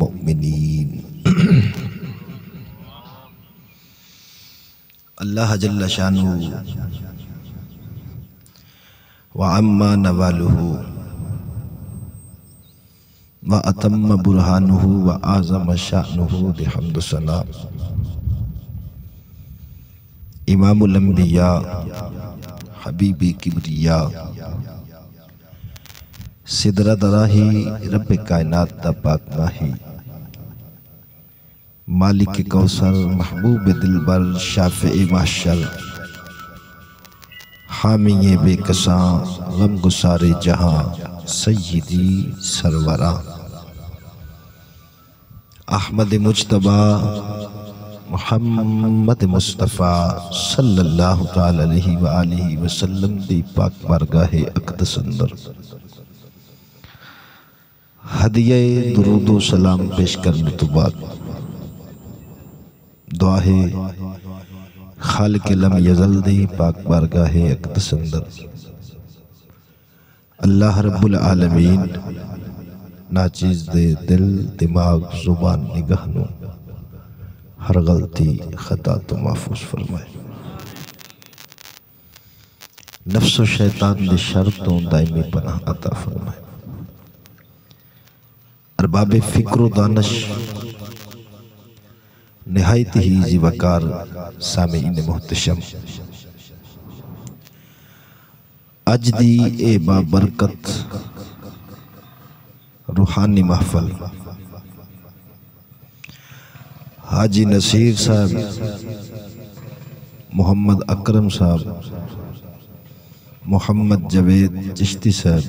मुमिनीन। अल्लाह जल्ल शानुहु व अम्मा नवालुहु व अतम्म बुरहानुहु व आज़म शानुहु बिहम्द सना इमामुल अंबिया हबीबी किबरिया सिदरा दराही रब्बे कायनात दा पाक माही मालिक कौसर महबूब दिलबर शाफ़ी महशर हामी बेकसा गम गुसारे जहां सय्यदी सरवरा अहमद मुज्तबा मुहम्मद मुस्तफ़ा सल्लल्लाहु तआला अलैहि व आलिहि वसल्लम दी पाक बारगाहे अक़दस अंदर हदिये दुरूद व सलाम पेश करने तो बाद दुआ है खालिक लम यज़ल दी पाक बारगाहे अक़दस अंदर अल्लाह रब्बुल आलमीन नाचीज़ दे दिल दिमाग ज़ुबान निगाह नूं हर गलती खता तो महफूज फरमाए। नफ्स व शैतान दे शर तो दायमी पनाह अता फरमाए। अरबाब फिक्र दानश निहायत ही ज़िवकार सामीईन मुहतशम अज दी ए बाबरकत रूहानी महफल हाजी नसीर साहब, मोहम्मद अकरम साहब, मोहम्मद जवेद चिश्ती साहब,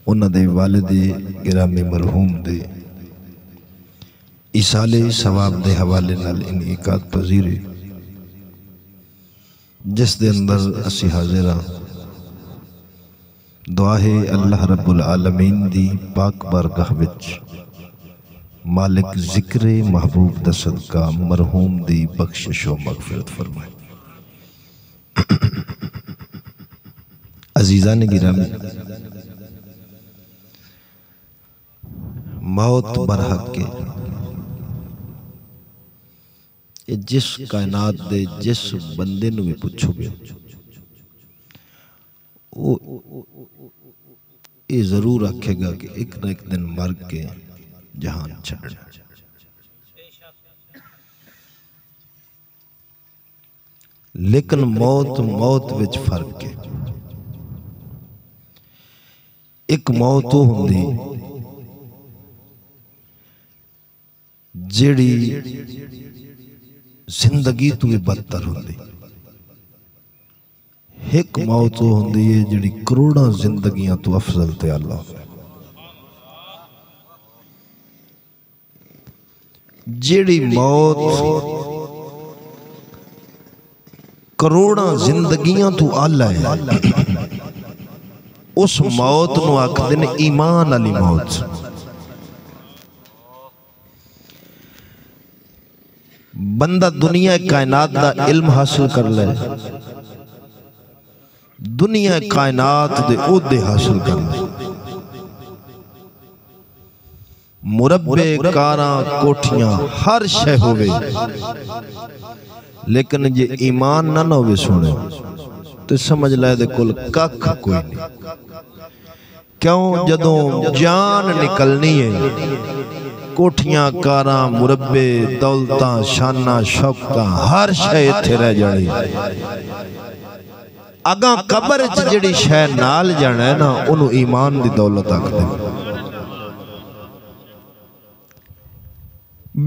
उन्हां दे वालिदे गिरामी मरहूम दे इसाले सवाब दे हवाले नाल इनइकाद पजीरे जिस दे अंदर असी हाजिर हां। दुआ है अल्लाह रब्बुल आलमीन दी पाक बारगाह विच मालिक जिक्र महबूब दा सदका मरहूम दी बख्शिश व मगफिरत फरमाए। अजीज़ान गिरामी, मौत बरहक के जिस कायनात दे जिस बंदे नूं भी पुछोगे ये जरूर आखेगा कि एक ना एक दिन मर के जहान छड़ना। लेकिन मौत मौत विच फर्क है। एक मौत वो हुंदी जेड़ी जिंदगी तो भी बदतर हुंदी, एक मौत वो हुंदी है जेड़ी करोड़ां जिंदगियां तो अफजल ते आला। जेड़ी मौत करोड़ां जिंदगियां तो आला है उस मौत नूं आखदे ने ईमान वाली मौत। बंदा दुनिया कायनात दा इल्म हासिल कर ले, दुनिया कायनात दे ओहदे हासिल कर ले, मुरब्बे कारां कोठियां हर शय होवे, लेकिन जे ईमान ना होवे सुने तो समझ लै दे कोल कख कोई नहीं। क्यों? जदों जान निकलनी है कोठियां कारां मुरब्बे दौलतां शाना शौकतां हर शय इत्थे रह जानी। अगां कबर च जिहड़ी शय नाल जाना है ना उन्होंने ईमान दी दौलत आखदे।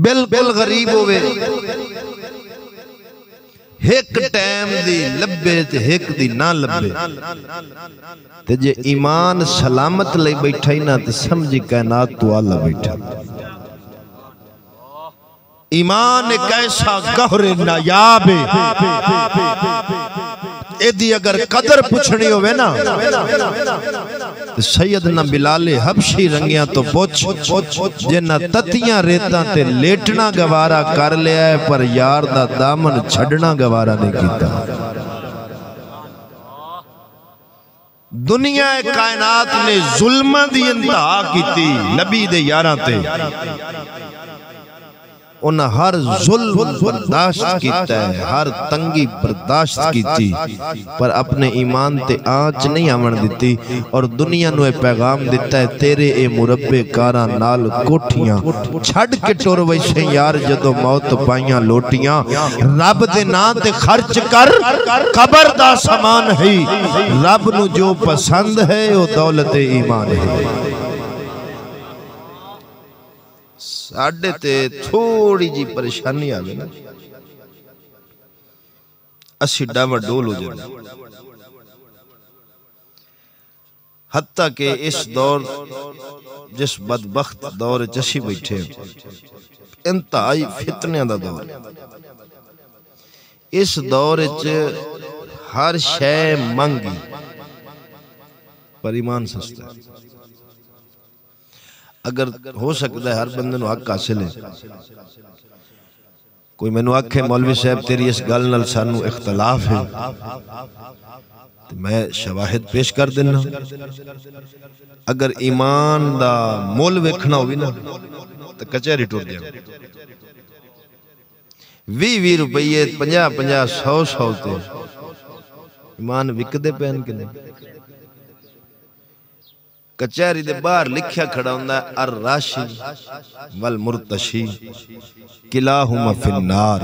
बिल्कुल गरीब होवे एक टाइम दी लब्बे ते एक दी ना लब्बे, ते जे ईमान सलामत ले बैठा ही ना तो समझी कायनात तो आला बैठा। ईमान एक ऐसा गहरे नायाब है, एदी अगर कदर पुछनी होवे ना तो सैयदना बिलाले हबशी रंगिया तो पुछ जिन्ना ततियां रेतां ते लेटना गवारा कर लिया है पर यार दा दामन छड़ना गवारा नहीं कीता। दुनिया कायनात ने जुल्म दी इंतहा की नबी दे यारां ते उन्हें हर जुल्म बर्दाश्त किया है, हर तंगी बर्दाश्त की, पर अपने ईमान ते आँच नहीं आवन दी और दुनिया नूं पैगाम दिता है तेरे ए मुरब्बे कारा नाल कोठियां छड़ के टुर वैसे यार जदों मौत पाइयां लोटियां रब दे नां ते खर्च कर कबर दा समान है रब नूं जो पसंद है वो दौलत ईमान है। साढ़े ते थोड़ी जी परेशानी आवे ना असी डावाडोल हो जाए, हत्ता के इस दौर जिस बदबख्त दौर चसी बैठे इंतहाई फितने दा दौर, इस दौर हर शय मंगी पर ईमान सस्ता है। अगर हो सकता है हर बंदे नूं हक हासिल है, कोई मैनू आखे मौलवी साहब तेरी इस गल नाल सानू इख्तलाफ है तो मैं शवाहिद पेश कर देना। अगर ईमान दा मुल वेखना होवे ना तो कचहरी टुर जाए 20-20 रुपये 50-50 100-100 ते ईमान विकदे पैन कि नहीं। कचहरी दे बाहर लिखा खड़ा हुंदा अर राशि वल मुर्तशी किलाहुमा फिन्नार,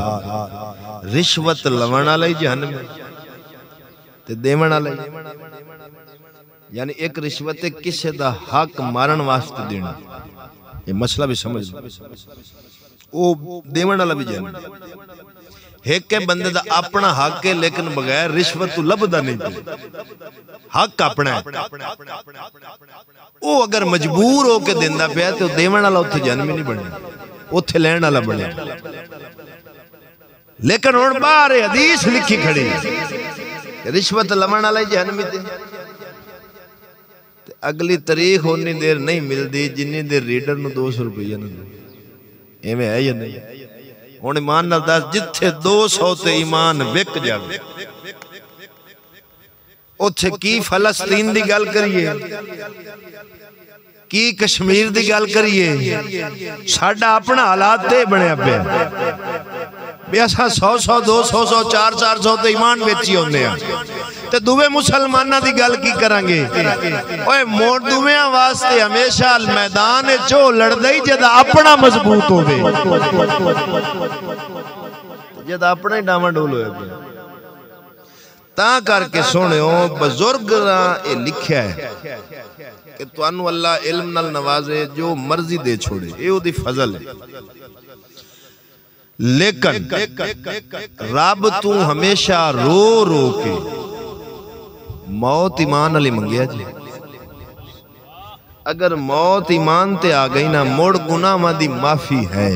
रिश्वत लवण वाला जहन्नम ते देवण वाला, यानी एक रिश्वत किसी दा हक मारन वास्ते देना, ये मसला भी समझ लो, वो देवण वाला भी जहन्नम। एक बंदे दा अपना हक है लेकिन बगैर रिश्वत तो लभदा नहीं, हक अपना है वो अगर मजबूर होके देंदा पिया तो देवण वाला उत्थे जन्म ही नहीं बनना, उत्थे लैण वाला बने। लेकिन हुण बाहर हदीस लिखी खड़ी रिश्वत लवण वाला जन्म ही ते अगली तारीख उन्नी देर नहीं मिलती जिन्नी देर रीडर नूं 200 रुपया ना दे। एवें है या नहीं? हुण ईमान नाल दस जिथे 200 ते ईमान विक जावे उत्थे की फलस्तीन दी गल करिए की कश्मीर दी गल करिए, साडा अपना हालात ते बनया पिया भी असां 100-100 200 400 ते ईमान बेची आउंदे आ ते दुवे मुसलमानां दी गल की करांगे। ओए मोड़ दुवेयां वास्ते हमेशा मैदान चो लड़दा ही जद अपना मजबूत होवे, जद अपना ही डावाडोल होया पिया। ता करके सुनियो बुजुर्ग ये लिखा है कि तुहानू अल्लाह इल्म नाल नवाजे जो मर्जी दे छोड़े, ये ओदी फजल है। लेकिन रब तू हमेशा रो रो के मौत ईमान अली मंगिया जी। अगर मौत ईमान ते आ गई ना मुड़ गुनाहां दी माफी है,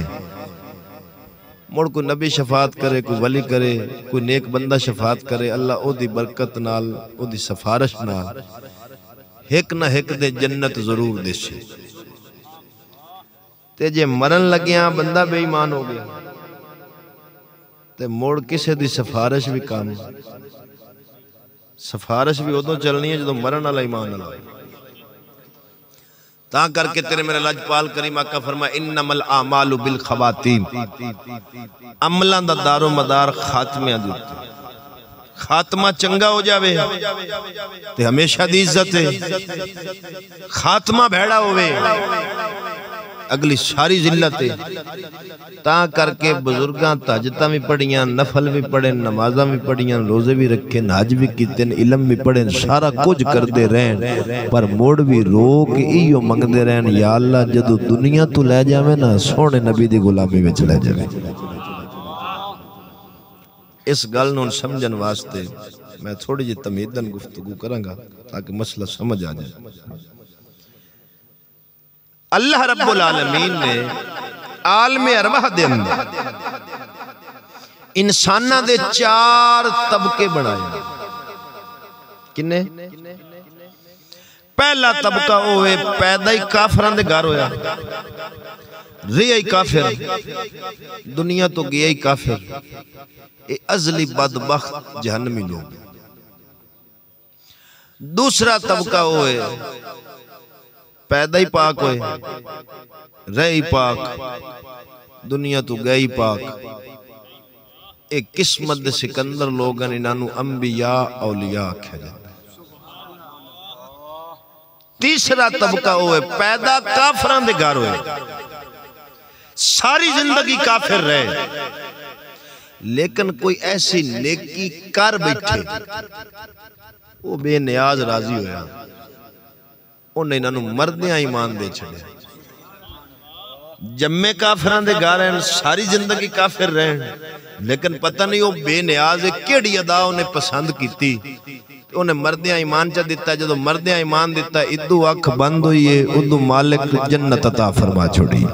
मुड़ कोई नबी शफात करे, कोई वली करे, कोई नेक बंदा शफात करे, अल्लाह ओदी बरकत नाल ओदी सिफारिश नाल एक ना एक दे जन्नत जरूर देसे। ते जे मरन लग्या बंदा बेईमान हो गया ते मुड़ किसे दी सिफारिश भी काम, सिफारिश भी उदों चलनी है जो मरन वाला ईमान वाला। ता करके तेरे मेरे लजपाल करीम आका फरमा इन्नमल आमालु बिल खवातीम, अमलां दा दारो मदार खात्मियां दे उत्ते। खात्मा चंगा हो जावे ते हमेशा दी इज्जत है, खात्मा भैड़ा होवे अगली सारी जिल्लत है। ता करके बुजुर्गां तहज्जुदां भी पढ़ियां, नफल भी पढ़े, नमाज़ां भी पढ़ियां, रोजे भी रखे, हज भी कीते, इलम भी पढ़े, सारा कुछ करते रहन पर मुड़ भी रोक इयो मंगते रहन या अल्लाह जदों दुनिया तो लै जावे ना सोहणे नबी दी गुलामी विच लै जावे। इस गल नूं समझण वास्ते मैं थोड़ी जी तमीदन गुफ्तगू करांगा ताकि मसला समझ आ जाए। अल्लाह रब्बुल आलमीन ने आलमे अरवाह दे अंदर इंसानां दे 4 तबके बनाए। किन्ने? पहला तबका होवे पैदा ही काफरां दे घर होया, रिया ही काफिर, दुनिया तो गया ही काफिर, ये अजली बदबख्त जहन्नमी लोग। दूसरा तबका वो है पैदा ही पाक होए, रही पाक, दुनिया तो गई पाक। एक किस्मत दे सिकंदर लोग इन्हों अंबिया औलिया आख्या जाता। तीसरा तबका वो है पैदा काफरां दे घर होए, सारी जिंदगी काफिर रहे, लेकिन कोई ऐसी नेकी कर बैठे वो बेनियाज राजी होया, उन्हें इन्हों मरदियां ईमान दे छड़िया। जम्मे काफिरां दे घर हैं, सारी जिंदगी काफिर रहे, लेकिन पता नहीं वो बेनियाज केड़ी अदा उन्हें पसंद की, उन्हें मरदियां ईमान च दिता। जो मरदियां ईमान दिता इदू अख बंद हुई है, उदू मालिक जन्नत अता फरमा छोड़ी।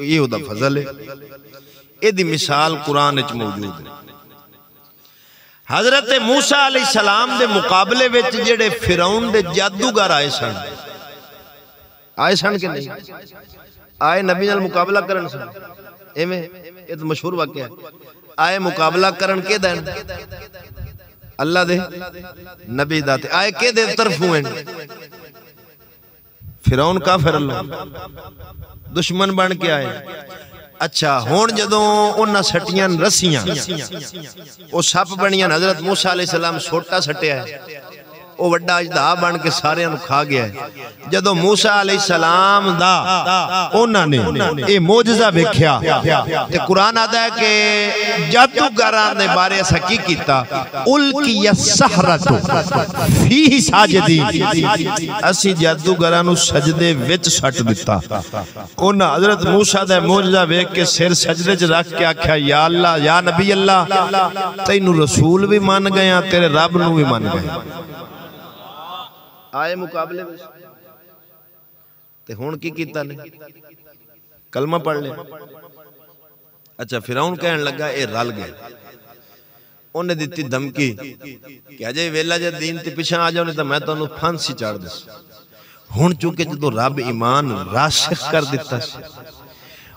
ये उदा फजल है। इहदी मिसाल कुरान विच मौजूद है। हजरत मूसा अलैहिस्सलाम दे मुकाबले विच जेड़े फिरौन दे जादूगर आए सन कि नहीं आए? नबी नाल मुकाबला करन सन, एवें ये तो मशहूर वाकया है। आए मुकाबला करन के देन अल्लाह दे नबी दा, ते आए के दे तरफों हैं। फिरौन काफिर अल्लाह दुश्मन बन के आए। अच्छा हुण जदों उन्हां सटियां रस्सियां वो सप बनियां, हजरत मूसा अलैहिस्सलाम सोटा सटिया है, वो वड्डा अजदा बन के सारियां नूं खा गया है। जदों मूसा अलैहिस्सलाम दा उन्हां ने ये मोजज़ा वेख्या ते कुरान आता है कि जादूगरां दे बारे असां की कीता, उल्किया सहरतु फीही साजिदीन, असीं जादूगरां नूं सजदे विच सट दिता। उन्हां हजरत मूसा दा मोजज़ा वेख के सिर सजदे च रख के आख्या, या अल्लाह या नबी अल्लाह, तैनूं रसूल भी मान गया, तेरे रब नूं भी मान गया। आए मुकाबले में ते हुण की कीता ने? कलमा पढ़ ले। अच्छा फिरौन कहन लगा ये रल गए, उन्हें दिती धमकी कि अजे वेला जे दीन ते पिछा आ जाओ, नहीं तो मैं तुहानूं फांसी चाड़ दस। हुण चूंकि जदों रब ईमान राशिक कर दिता सी,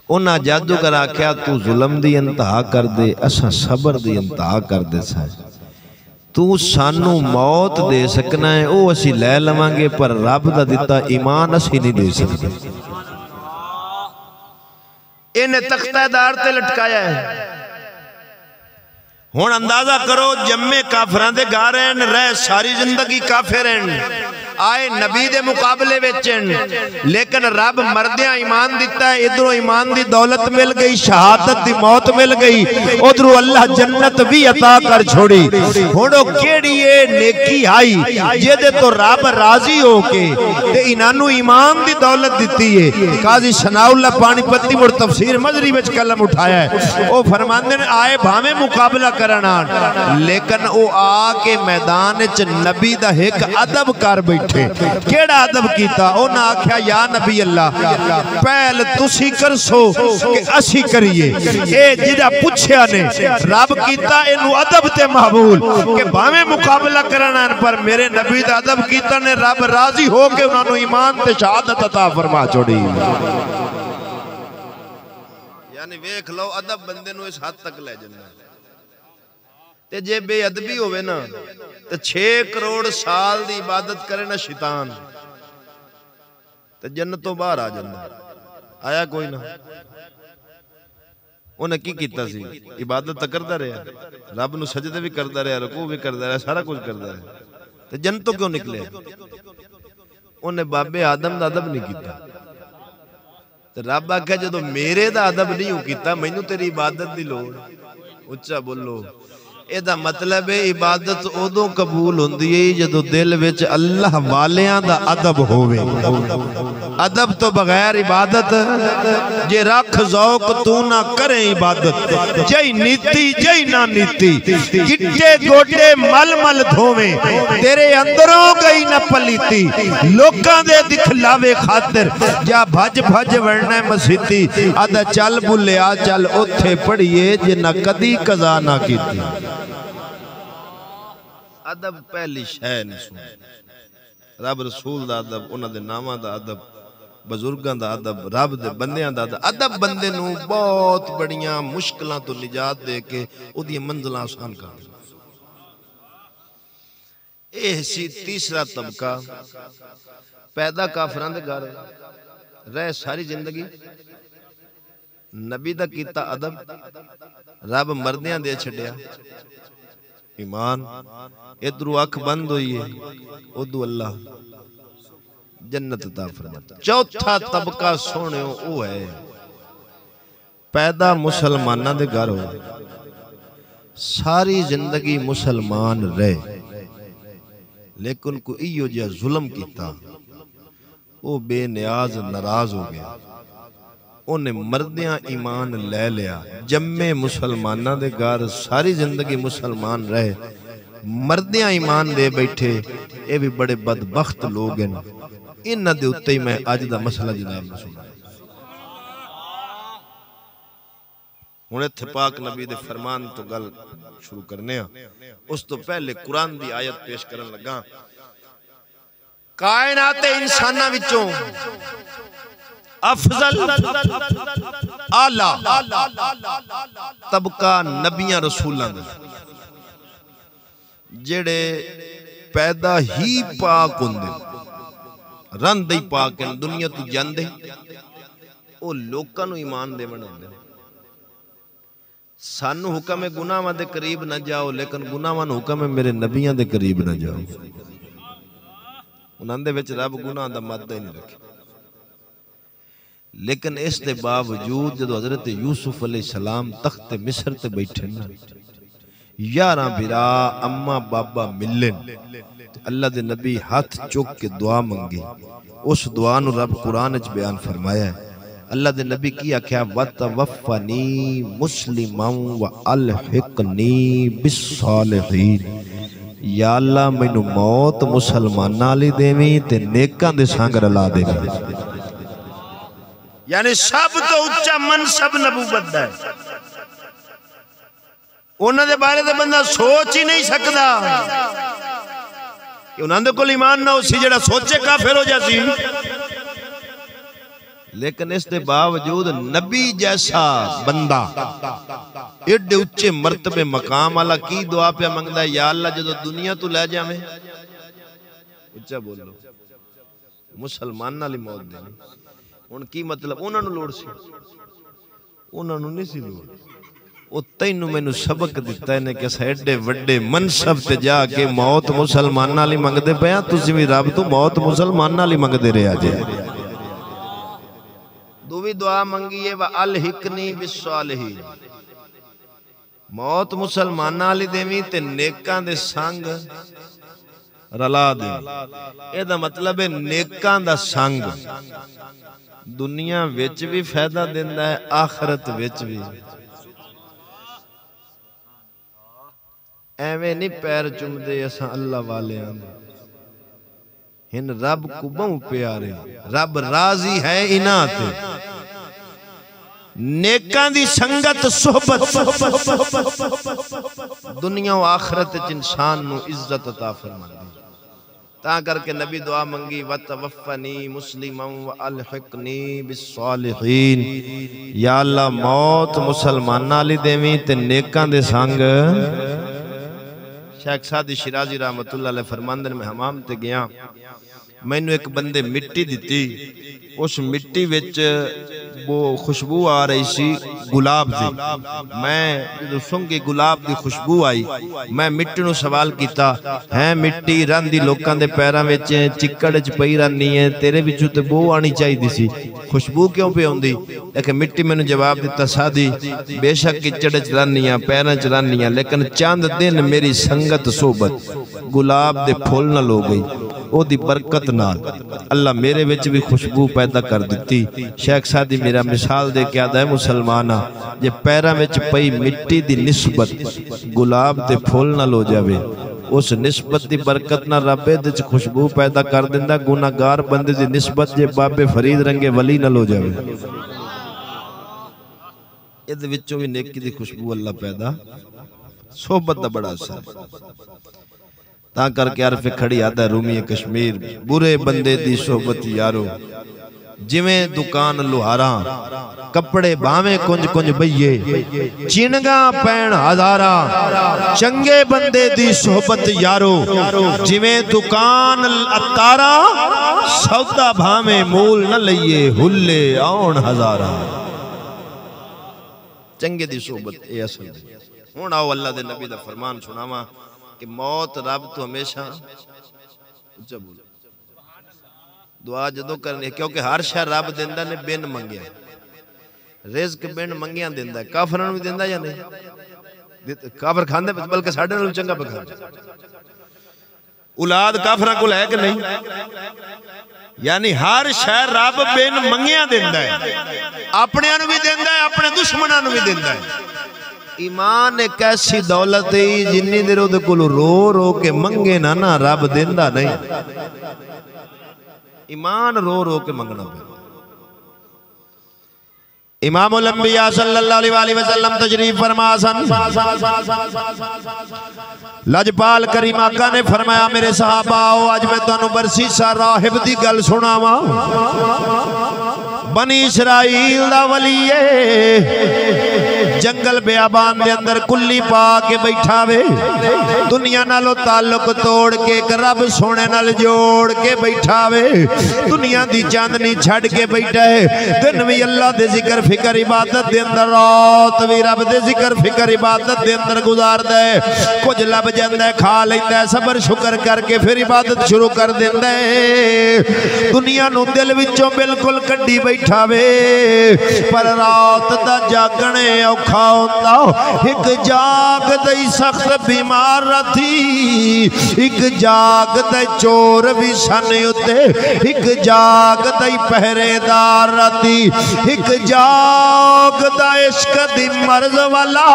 उन्हां जादूगर आख्या तू जुल्म दी इंतहा कर दे, असां सबर दी इंतहा कर दे सा। तू सानू मौत दे सकना है वो असी लै लवांगे, पर रब दा दिता ईमान असी नहीं दे सकते। इन्हें तख्तेदार ते लटकाया है। हुण अंदाजा करो जम्मे काफिरां दे घर हैं, रह सारी जिंदगी काफिर हैं, आए नबी दे मुकाबले विच, लेकिन रब मरदियां ईमान दिता है। इधरों ईमान दी दौलत मिल गई, शहादत दी मौत मिल गई, उधरों अल्लाह जन्नत भी अता कर छोड़ी। हुण ओ केड़ी ए नेकी आई जेदे तो रब राजी हो के ते इन्हां ईमान दी दौलत दिती है। काजी सनाउल्लाह पानीपती मुड़ तफसीर मजरी विच कलम उठाया है, ओ फरमांदे ने आए भावें मुकाबला करन आन, लेकिन ओ आके मैदान विच नबी दा एक अदब कर बैठे। केड़ा अदब कीता? उन्हां आख्या या नबी अल्लाह पहल तुसी करसो कि असी करिए। ए जिहड़ा पुछया ने रब कीता इनू अदब ते महबूल कि भावें मुकाबला करना, पर मेरे नबी दा अदब कीता ने रब राजी हो के उन्होंने ईमान ते शहादत अता फरमा छोड़ी। यानी वेख लो अदब बंदे नू इस हद तक ले जांदा। ते जे बेअदबी होवे ना तो 6 करोड़ साल दी इबादत करे ना शैतान, ते जन्नत तो बाहर आ जांदा। आया कोई ना? उन्हें की कीता सी? इबादत तो करता रहा, रब नू सजदे भी करता रहा, रुकू भी करता रहा, सारा कुछ करता रहा, ते जन्नत तो क्यों निकले? उन्हें बाबे आदम दा अदब नहीं कीता। ते रब आख्या जदों मेरे दा अदब नहीं कीता, मैनू तेरी इबादत दी लोड़। उच्चा बोलो। एदा मतलब है इबादत उदों कबूल होंदी है जदों दिल विच अल्लाह वालियां दा अदब होवे। अदब तो बगैर इबादत, जे रख ज़ौक तू ना करे इबादत, जई नीति जई ना नीति, गिट्टे गोटे मल मल धोवे, तेरे अंदरों गई ना पलीती, लोकां दे दिखलावे खातिर जा भज भज वरना मसीती, आदा चल बुलिया चल उथे पढ़िए जिन्ना कदी कज़ा ना कीती। अदब पहली शै नहीं सुन, रब रसूल दा अदब, उन्हां दे नावां दा अदब, बुजुर्गां दा अदब, रब दे बंदियां दा अदब बंदे नू बहुत बड़ियां मुश्किलां तो निजात दे के उहदी मंजिलां आसान कर दिंदा। यह सी तीसरा तबका, पैदा काफरां दे घर, रह सारी जिंदगी नबी दा कीता अदब, रब मरदियां दे छड्या ईमान, इधरों अख बंद हुई है, उदू अल्लाह जन्नत अता फरमाता। चौथा तबका सोहणियो वो है पैदा मुसलमानां दे घर हो, सारी जिंदगी मुसलमान रहे, लेकिन को इयो जिहा जुल्म कीता, वो बेनियाज नाराज हो गया, उन्हें मरदियां ईमान ले लिया, जम्मे मुसलमानां दे घर, सारी जिंदगी मुसलमान रहे, मरदियां ईमान दे बैठे। ये भी बड़े बदबख्त लोग हैं, इन्हां दे उत्ते ही मैं अज दा मसला जनाब नूं सुना। हुण इत्थे पाक नबी दे फरमान तो गल शुरू करने आ, उस तो पहले कुरान दी आयत पेश करन लगा। कायनात इंसानां विचों अफजल आला तबका नबियां रसूलां दा, जेड़े पैदा ही पाक हुंदे, रंद ही पाक हैं, दुनिया तो जांदे, वो लोकां नूं ईमान देवण आउंदे। सानू हुक्म है गुनाहां दे करीब न जाओ, लेकिन गुनाहां नूं हुक्म है मेरे नबियां दे करीब न जाओ। उन्हां दे विच रब गुनाह दा मद्दा ही नहीं रखे। लेकिन इस दे बावजूद जदों हजरत यूसुफ अलैहिस्सलाम तख्त मिस्र ते बैठे ना, 11 बिरा अम्मा बाबा मिलन, अल्लाह दे नबी हाथ चुक के दुआ मंगी। उस दुआ नूं रब कुरान च बयान फरमाया है। अल्लाह दे नबी की आख्या, वतवफ़नी मुस्लिमन व अलहिकनी बिस्सालिहीन, या अल्लाह मैनू मौत मुसलमानां वाली देवी ते नेकां दे संग रला देवी। यानी सब तो उच्चा मनसब नबूवत दा है, उन्हां दे बारे ते बंदा सोच ही नहीं सकदा कि उन्हां दे कोल ईमान ना उसी जेड़ा सोचे काफिर हो जासी। लेकिन इस दे बावजूद नबी जैसा बंदा एडे उच्चे मर्तबे मकाम वाला की दुआ पे मंगदा, या अल्लाह जदों दुनिया तो ले जावे, उच्चा बोलो, मुसलमान वाली मौत देनी। हुण की मतलब, उन्हां नूं लोड़ सी, उन्हां नूं नहीं सी लोड़। ओ तैनू मैनू सबक दिता इन्हें कि असां एडे वड्डे मनसब ते जाके मौत मुसलमानां वाली मंगदे पे आ, तुसीं भी रब तो मौत मुसलमानां वाली मंगदे रहे जे। दूवी दुआ मंगी है, व अलहिकनी बिस्सालिहीन, मौत मुसलमानां वाली देवी ते नेकां दे संग रला दे। एदा मतलब है नेकां दा संग दुनिया विच भी फायदा दिंदा है, आखिरत विच भी। एवें नहीं पैर चुमदे असां अल्लाह वालियां दे, हिन रब को बहु प्यारे, रब राजी है इन्हां ते। नेकां दी संगत सोहबत दुनिया और आखिरत च इंसान नूं इज्जत अता फरमांदी। ता करके नबी दुआ मंगी, वतवफ़नी मुस्लिमन व अलहिकनी बिस्सालिहीन, या अल्लाह मौत मुसलमानां वाली देवी ते नेकां दे संग। शेख सादी शिराजी रहमतुल्लाह अलैह फरमांदे ने, मैं हमाम ते गया, मैनू एक बंदे मिट्टी दिती, उस मिट्टी विच वो खुशबू आ रही सी गुलाब दी। मैं सुंगी गुलाब दी खुशबू आई, मैं मिट्टी नूं सवाल कीता, है मिट्टी रंदी लोकां दे पैरां विच चिक्कड़ च पई रहनी है, तेरे विचों ते बो आनी चाहिदी सी, खुशबू क्यों पे आउंदी? लेकिन मिट्टी मैनू जवाब दिता, सादी बेशक किचड़ च रहनी आ, पैरां च रहनी आ, लेकिन चंद दिन मेरी संगत सोबत गुलाब दे फुल नाल हो गई, ओदी बरकत नाल अल्लाह मेरे विच भी खुशबू पैदा कर दिती। शेख सादी मेरा मिसाल दे के आदा है, मुसलमाना जे पैरां विच पई मिट्टी दी निस्बत गुलाब दे फुल नाल हो जावे, उस निस्बत दी बरकत नाल रब इहदे च खुशबू पैदा कर दिंदा। गुनाहगार बंदे दी निस्बत जे बाबे फरीद रंगे वली नाल हो जावे, इहदे विचों भी नेकी दी खुशबू अल्लाह पैदा। सोहबत दा बड़ा असर, ता करके अरफ खड़ी आता रूमी कश्मीर, बुरे बंदे दी सोहबत यारो जिवें दुकान लुहारा कपड़े बावें कुंज कुंज बइये चिनगा पैण हजारा चंगे बंदे दी सोहबत यारो जिवें दुकान अतारा सौदा भावें मूल न लइए हुल्ले आउण हजारा। चंगे दी सोहबत ए असल हुण आओ अल्लाह दे नबी दा फरमान सुनावा कि मौत रब तो हमेशा उच्चा बोलो दुआ जदों करनी क्योंकि हर शह रब दिंदा ने बिन मंगिया रिज़्क बिन मंगिया दिंदा काफरां नूं भी दिंदा या नहीं काफर खांदे बल्कि साडे नालों चंगा पे खांदे औलाद काफरां कोल है कि नहीं यानी हर शह रब बिन मंगिया दिंदा है अपने नूं भी दिंदा है अपने दुश्मनां नूं भी दिंदा है। ईमान एक ऐसी दौलत है जिन्नी देर उहदे कोल रो रो के मंगे ना ना रब दिंदा नहीं ईमान रो रो के मंगना पे। इमामुल अंबिया सल्लल्लाहु अलैहि वसल्लम तशरीफ फरमासन लजपाल करीम आका ने फरमाया मेरे सहाबा आओ आज मैं तुहानू बरसीसा राहिब दी गल सुनावा। बनी इसराइल दा वली जंगल बियाबान दे अंदर कुल्ली पा के बैठा वे दुनिया नालों ताल्लुक तोड़ के एक रब सोने नाल जोड़ के बैठा वे दुनिया दी चांदनी छड़ के बैठा है दिन भी अल्लाह दे जिक्र फिकर इबादत दे अंदर रात भी रब दे जिक्र फिकर इबादत दे अंदर गुजारदा है कुछ लब जांदा है खा लैंदा है सबर शुक्र करके फिर इबादत शुरू कर देंदा है दुनिया नूं दिल विचों बिल्कुल कड्डी बैठा वे पर रात दा जागणे औखा होंदा एक जाग दई सख्त बीमार थी एक जाग दे चोर भी सन उत्ते एक जाग दई पहरेदार थी एक जाग दा इश्क दी मर्ज वाला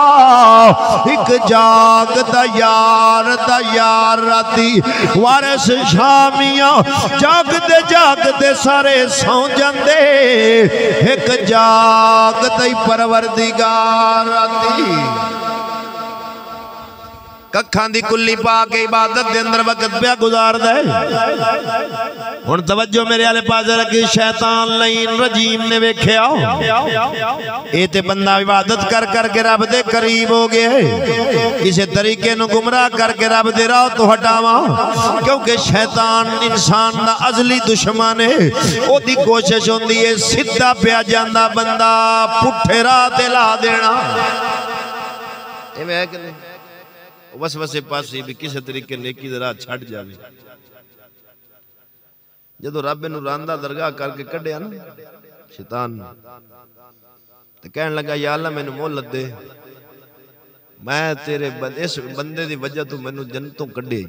एक जाग दा यार थी वारिस शामिया जागदे सारे सौ जांदे एक जाग दई परवरदिगार दी कखां दी कुल्ली पा के इबादत दे अंदर वक्त पिया गुजारदा है। हुण तवज्जो मेरे आले पास रखी शैतान लईन रजीम ने वेख्या ए ते बंदा इबादत कर कर के रब दे करीब हो गया किसी तरीके नु गुमराह करके रब दे राह तो हटावा क्योंकि शैतान इंसान दा अजली दुश्मन है ओदी कोशिश होंदी है सीधा पिया जांदा बंदा पुठे राह ते ला देना इवें है कि नहीं बस वसे पासे भी किसी तरीके नेकी दे राह छड़ जावे जदों रब नूं रांदा दरगाह करके कढ़िया ना शैतान ते कहन लगा या अल्लाह मैनू मोहलत दे मैं तेरे इस बंदे दी वजह तू मैनू जन्नतों कढ़े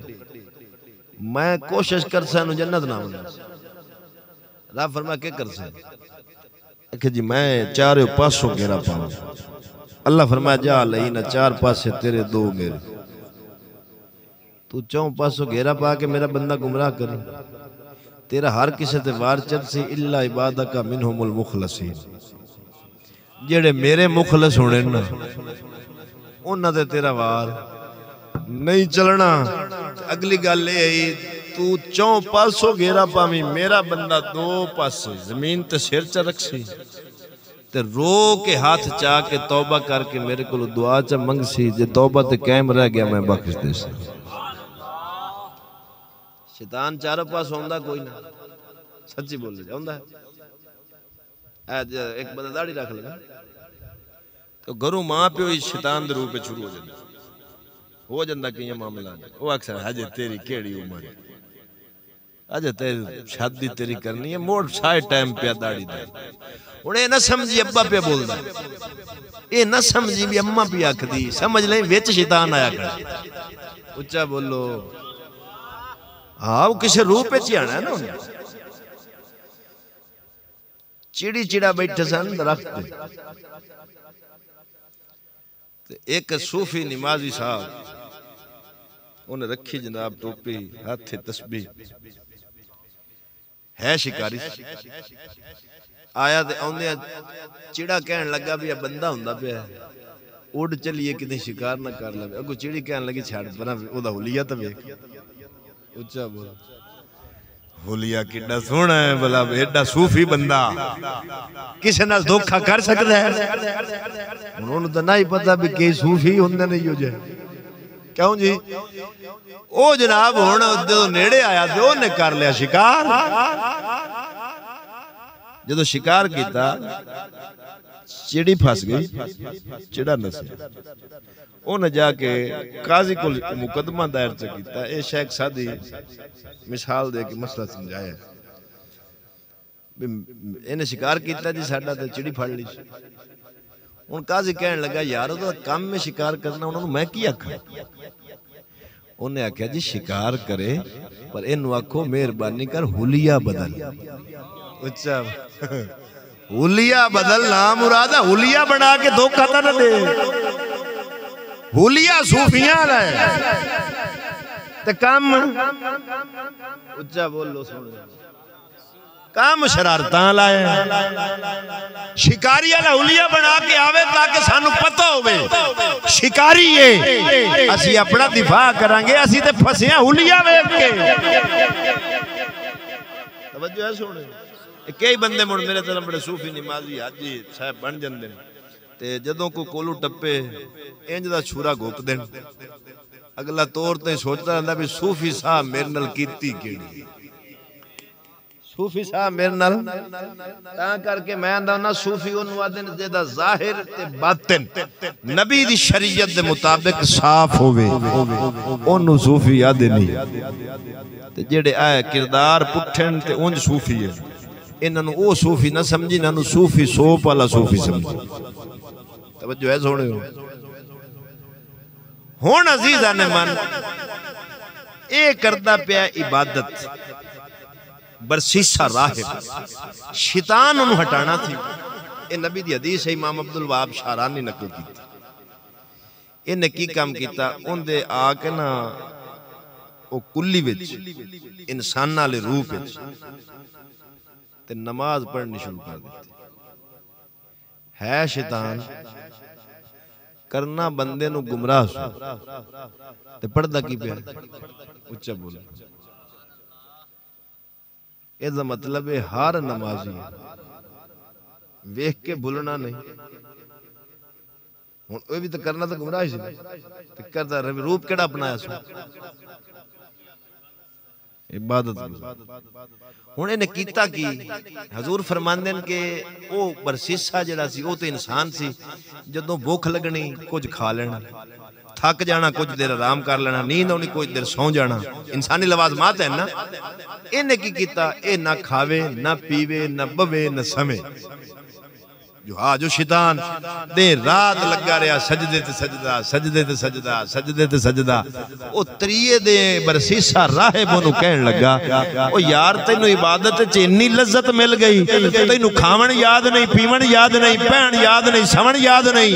मैं कोशिश कर सा जन्नत ना मिले रब फरमा के कर सा आखे जी मैं चारों पासों घेरा पाऊं अल्लाह फरमाया जा लई ना चार पासे तेरे दो मेरे तू चौं पासों घेरा पा के मेरा बंदा गुमराह करे तेरा हर किसी ते वार चलसी इल्ला इबादका मिनहुमुल मुखलसीन जेड़े मेरे मुखलस होने ना उन्हां ते तेरा वार नहीं चलना। अगली गल ये तू चौं पासों घेरा पावी मेरा बंदा दो पासे जमीन ते सिर च रखसी ते रो के हाथ चा के तौबा करके मेरे को दुआ च मंगसी जे तौबा ते कायम रह गया मैं बख्श दे सी। शैतान चारों पास होंदा कोई ना सच्ची बोल जाता है एक बंदा दाढ़ी रख लेगा तो घरों मां प्यो ही शैतान दे रूप में शुरू हो जाता कि मामला वो अक्सर हजे तेरी केड़ी उम्र अजे तेरी शादी तेरी करनी है मोड़ सारे टाइम पे दाढ़ी दे हुण ये ना समझी अब्बा पे बोलदा ये ना समझी भी अम्मा भी आखदी समझ ले विच शैतान आया कर उच्चा बोलो हाँ वो किसी रूप में आना है ना चिड़ी चिड़ा बैठे सन दरख्त एक सूफी नमाजी साहब उन्हें रखी जनाब टोपी हाथ तस्बीह है शिकारी आया ते आउंदे चिड़ा कहन लगा भी बंदा हुंदा पिया उड़ चलिए किते शिकार ना कर लवे अगो चिड़ी कहन लगी छड़ पर ओदा हुलिया तो वेख उच्चा बोल हुलिया किड्डा सोहना है भला, एडा सूफी बंदा किसी नाल धोखा कर सकता है? उन्होंने तो नहीं पता भी कई सूफी होंगे नहीं हो जाए। क्यों जी? ओ जनाब हुण जो नेड़े आया तो उन्हें कर लिया शिकार। जो शिकार किया चिड़ी फस गई, चिड़ा नसिया। उन्हें जाके काजी को मुकदमा दायर किया। ये शेख सादी मिसाल दे के मसला समझाया। इन्हें शिकार किया जी, साडा तो चिड़ी फड़ ली। हुण काजी कहन लगा यार वो काम में शिकार करना, उन्होंने मैं की आखा? उन्हें आख्या जी शिकार करे पर इनू आखो मेहरबानी कर हुलिया बदल। अच्छा हुलिया बदल ना मुरादा, हुलिया बना के धोखा तो न दे। हुलिया सूफियां है ते काम उच्चा बोलो सुन, काम शरारतां लाए। शिकारी वाला हुलिया बना के आवे ताकि सानू पता होवे शिकारी है, असी अपना दिफा करांगे। असी ते फसिया हुलिया वेख के। तवज्जो है सुन, कई बंदे मुड़ मेरे तरह बड़े सूफी नमाजी हाजी साहब बन जाते हैं ते जदों कोई कोलू टप्पे इंज दा छुरा घोप देन, अगला तौर ते सोचता रहंदा भी सूफी साहब मेरे नाल कीती केड़ी। सूफी साहब मेरे नाल तां करके मैं आंदा ना सूफी ओनू आदे ने जेदा ज़ाहिर ते बातिन नबी दी शरीयत दे मुताबिक साफ होवे ओनू सूफी आदे नहीं। ते जेड़े आए किरदार पुठन ते उंज सूफी है, इन्हां ओ सूफी ना समझी, इन्हां सूफी सोप वाला सूफी समझी। तवज्जो है सोने हुण अजीज़ा ने मन ए करदा पिया इबादत बरसीसा राहिब शैतान उन्हें हटाना थी। ये नबी दी हदीस है, इमाम अब्दुल वहाब शारानी नकल की। इन्हें की काम किया, उनके आके ना वो कुल्ली विच इंसान वाले रूप ते नमाज पढ़नी शुरू कर दी। है शैतान करना बंदे नू गुमराह ते पढ़दा की पिया? उच्चा बोलो। इसका मतलब है हर नमाजी वेख के भूलना नहीं। हुण ओह भी तो करना तो गुमराह सी ते करदा रूप केड़ा अपनाया सो इबादत। हुण इन्हें कीता की हजूर फरमांदे ने कि वो बरसीसा जिहड़ा सी वो तो इंसान सी, जदों भुख लगनी कुछ खा लेना, थक जाना कुछ देर आराम कर लेना, नींद आनी कुछ देर सौ जाना, इंसानी लवाजमात है ना। इन्हें की कीता, ए ना खावे ना पीवे ना बवे ना समे। जो शैतान दे रात लगा रहा सजदे ते सजदा, सजदे ते सजदा, सजदे ते सजदा। ओ त्रिये दे बरसीसा राहिब ओनू कहन लगा, ओ यार तैनू इबादत च इन्नी लज्जत मिल गई, तैनू खावन याद नहीं, पीवन याद नहीं, पहन याद नहीं, सवन याद नहीं,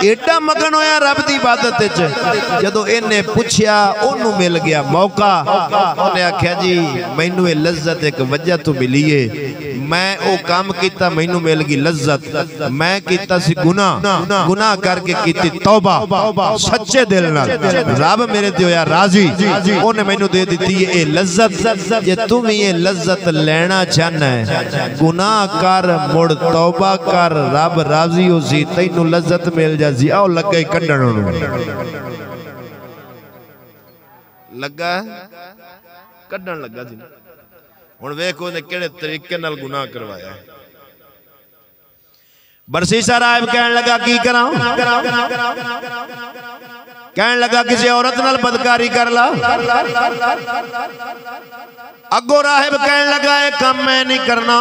एडा मगन होया रब दी इबादत च। जदों इन्हें पूछया ओनू मिल गया मौका, उन्हें आख्या जी मैनू ये लज्जत एक वजह तो मिली है, मैं ओ काम कीता मैनू मिल गई लज्जत। मैं कीता सी गुनाह करके कीती तौबा सच्चे दिल नाल, रब मेरे ते होया राजी, उन्हें मैनू दे दी ये लज्जत। जे तुम ये लज्जत लेना चाहना है गुनाह कर मुड़ तौबा कर, रब राजी हो सी तैनू लज्जत मिल जासी। आओ लगा ही कड्डण लगा कड्डण लगा जी। हुण वेखो ने किहड़े तरीके नाल गुनाह करवाया है। बरसीसा राहिब कहन लगा की करां, कहन लगा किसी औरत नाल बदकारी कर ला। अगो राहिब कहन लगा ये काम मैं नहीं करना,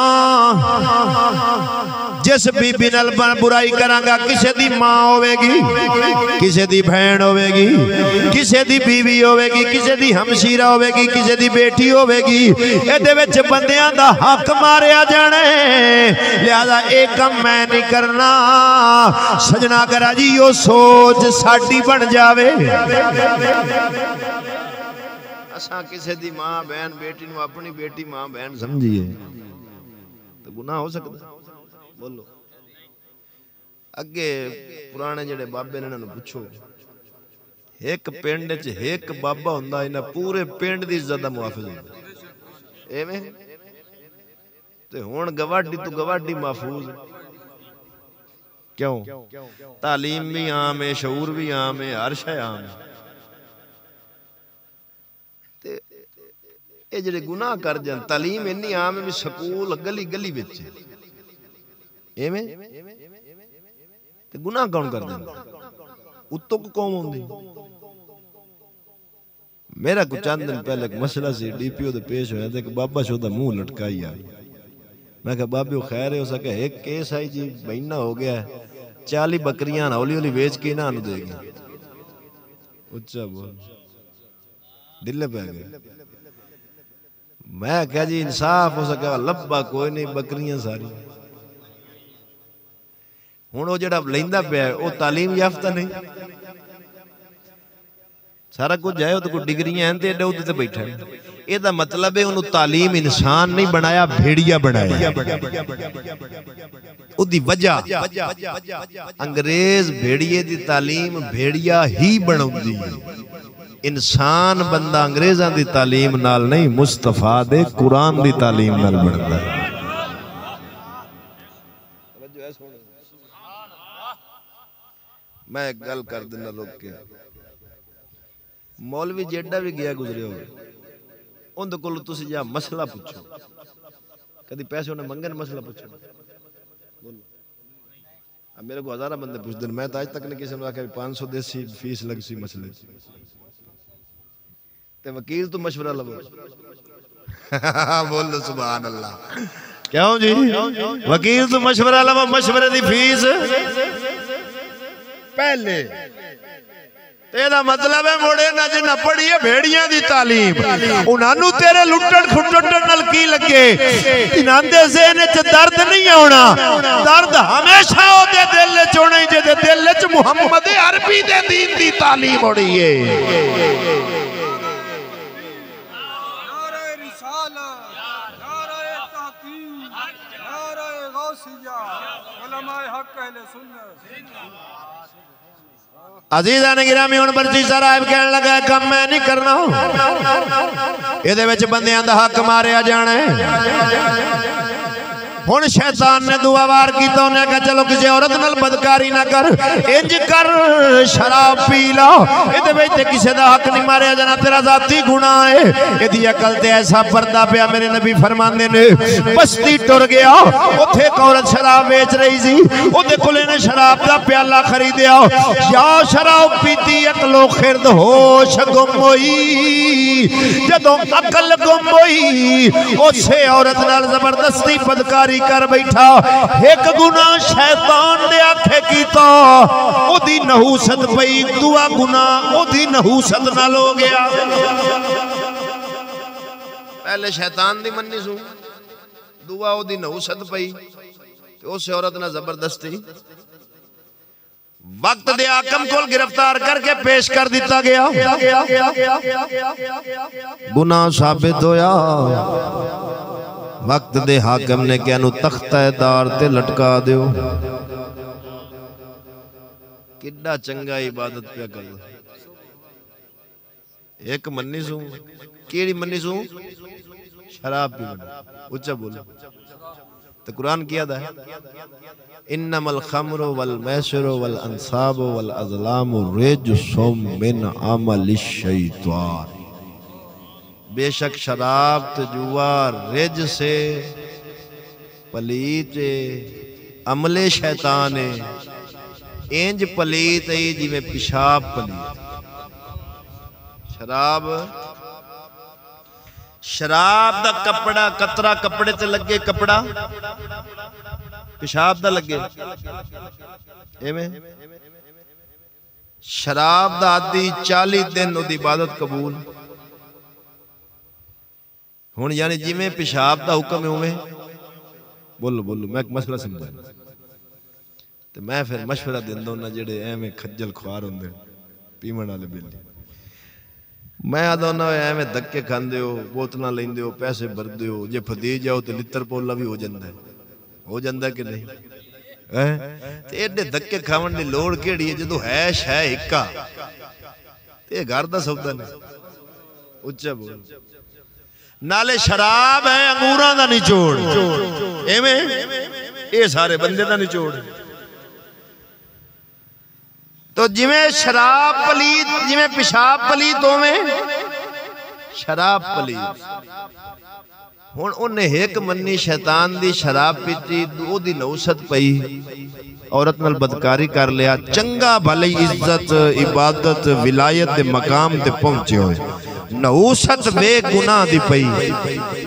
जिस बीबी नाल बुराई करांगा किसी दी मां होवेगी, किसी दी बहन होवेगी, किसी दी बीवी होवेगी, किसी दी हमशीरा होवेगी, किसी दी बेटी होवेगी, इहदे विच बंदियां दा हक मारिया जाना है, लिहाजा ये काम मैं नहीं करना। सजना करा जी यो सोच साडी बन जावे। असा किसी दी मां बहन बेटी नू अपनी बेटी मां बहन समझिए तो गुनाह हो सकता? बोलो। अगे पुराने जेडे बाबे ने इन्हां नू पुछो, एक पिंड च एक बाबा हुंदा, इन्हां पूरे पिंड दी इज्जत दा मुहाफिज हुंदा। एवें ते हुण गवाडी तो गवाडी महफूज क्यों? तालीम भी आम है, शऊर भी आम है, हर शय आम है। ते ये जेडे गुनाह कर जान, तालीम इन्नी आम है भी स्कूल गली गली विच एवें ते गुनाह कौन कर देंदा? उत्तों को कौम होंदी। मेरा कुछ चंद दिन पहले एक मसला सी डीपीओ दे पेश होया ते बाबा शोदा मुंह लटकाई आ। मैं कहा बाबे खैर है हो सके एक केस आई जी महीना हो गया है 40 बकरियां हौली हौली बेच के ना देगी। उच्चा बोल दिल पे गए। मैं क्या जी इंसाफ हो सके लब्बा कोई नहीं बकरियां सारी। हुण वो जेड़ा लैंदा पिया वो तालीम याफ्ता नहीं। सारा कुछ है तो कोई डिग्रियां हैं ते एडे उहदे ते बैठा है। ਇਹਦਾ मतलब है उन्होंने तालीम इंसान नहीं बनाया भेड़िया बनाया। उदी वजह अंग्रेज भेड़िए दी तालीम भेड़िया ही बनाउंदी। इंसान बंदा अंग्रेजां दी तालीम नाल नहीं मुस्तफा दे कुरान दी तालीम नाल बनदा है। मैं एक गल कर देना लोग के मौलवी जेड़ा भी गया गुजरे हो उनके कोल तुसी जा मसला पूछो कभी पैसे उन्हें मंगन मसला पूछो बोलो। अब मेरे को हजारा बंदे पूछते मैं तो आज तक नहीं किसी ने आखिर 500 देसी फीस लग सी मसले ते वकील तो मशवरा लो। बोलो सुभान अल्लाह। क्यों जी वकील तो मशवरा लो मशवरे दी फीस पहले ਇਹਦਾ मतलब है मोड़े ना जिन्ना पढ़ी है भेड़ियां दी तालीम उन्हां तेरे लुट्टण खुट्टण नाल की लगे। इन्हां दे ज़हन च दर्द नहीं आउणा। दर्द हमेशा ओदे दिल च होना ही जेदे दिल च मुहम्मद अरबी दे दीन दी तालीम होनी है। नारे रिसालत नारे तहकीम नारे गौसिया उलमाए हक अहले सुन्नत। अजीज़ा ने गिरामी हुण बर्ची साहब कहन लगा काम मैं नहीं करना इहदे विच बंदियां दा हक मारिया जाना है। हुण शैतान ने दुआ वार कीता उन्हें कहा चलो किसी औरत नाल बदकारी ना कर इंज कर शराब पी ला इहदे विच ते किसी दा हक नहीं मारिया जाना तेरा जाती गुनाह है। इहदी अकल ते ऐसा पर्दा पिया मेरे नबी फरमांदे ने बस्ती टुर गया उत्थे एक औरत शराब बेच रही सी ओदे कोल इहने शराब दा प्याला खरीदिया या शराब पीती अकलो खिरद होश गुम होई। जदों अकल गुम होई उसे औरत नाल जबरदस्ती बदकारी कर बैठा एक गुनाह शैतान ने आखे कीता ओदी नहूसत पई दुआ गुनाह ओदी नहूसत नाल हो गया। पहले शैतान दी मन्नी सू दुआ ओदी नहूसत पई ते उस औरत ने जबरदस्ती वक्त दे हाकम को गिरफ्तार करके पेश कर दिता गया। गुनाह साबित होया। वक्त दे हाकम ने क्या तख्तेदार ते लटका दो। किड्डा चंगा इबादत पे कर एक मन्नी सू केड़ी मन्नी सू शराब पी उच्चा बोलो तो कुरान किया था इन्नमल खम्रु वल मैसिरु वल अंसाबु वल अज़लामु रिज्सुम मिन अमलिश शैतान। बेशक शराब तो जुआ रिज से पलीत अमले शैतान है। इंज पलीत है जिमें पिशाब पलीत। शराब दा कपड़ा कतरा कपड़े ते लगे कपड़ा पिशाब दा लगे एवें। शराब दा आदि 40 दिन उदी इबादत कबूल। हुण यानी जिमें पिशाब दा हुक्म है उवें बोलो बोलो मैं एक मसला समझा ते मैं फिर मशवरा दिंदा हुंदा जेड़े एवें खज्जल खुआर हुंदे पीवण वाले बेली मैं आदा हुंदा एवें धक्के खांदे हो बोतलां लैंदे हो पैसे भरदे हो जे फदी जाओ तो लित्तर पोला भी हो जांदा है कि नहीं है ते एडे धक्के खावन दी लोड़ केड़ी है जदों है शै इक्का ते घर दा सौदा नहीं। उच्चा बोल नाले शराब है अंगूरां दा निचोड़, एवें ये सारे बंदे दा निचोड़। तो जिवें शराब पलीत, जिवें पेशाब पलीत होवे शराब पलीत। हुण उन्हें एक मन्नी शैतान दी शराब पीती, ओदी नौसत पई, औरत नाल बदकारी कर लिया, चंगा भले इज्जत इबादत विलायत दे मकाम ते पहुंचे होए, नौसत बेगुनाह दी पई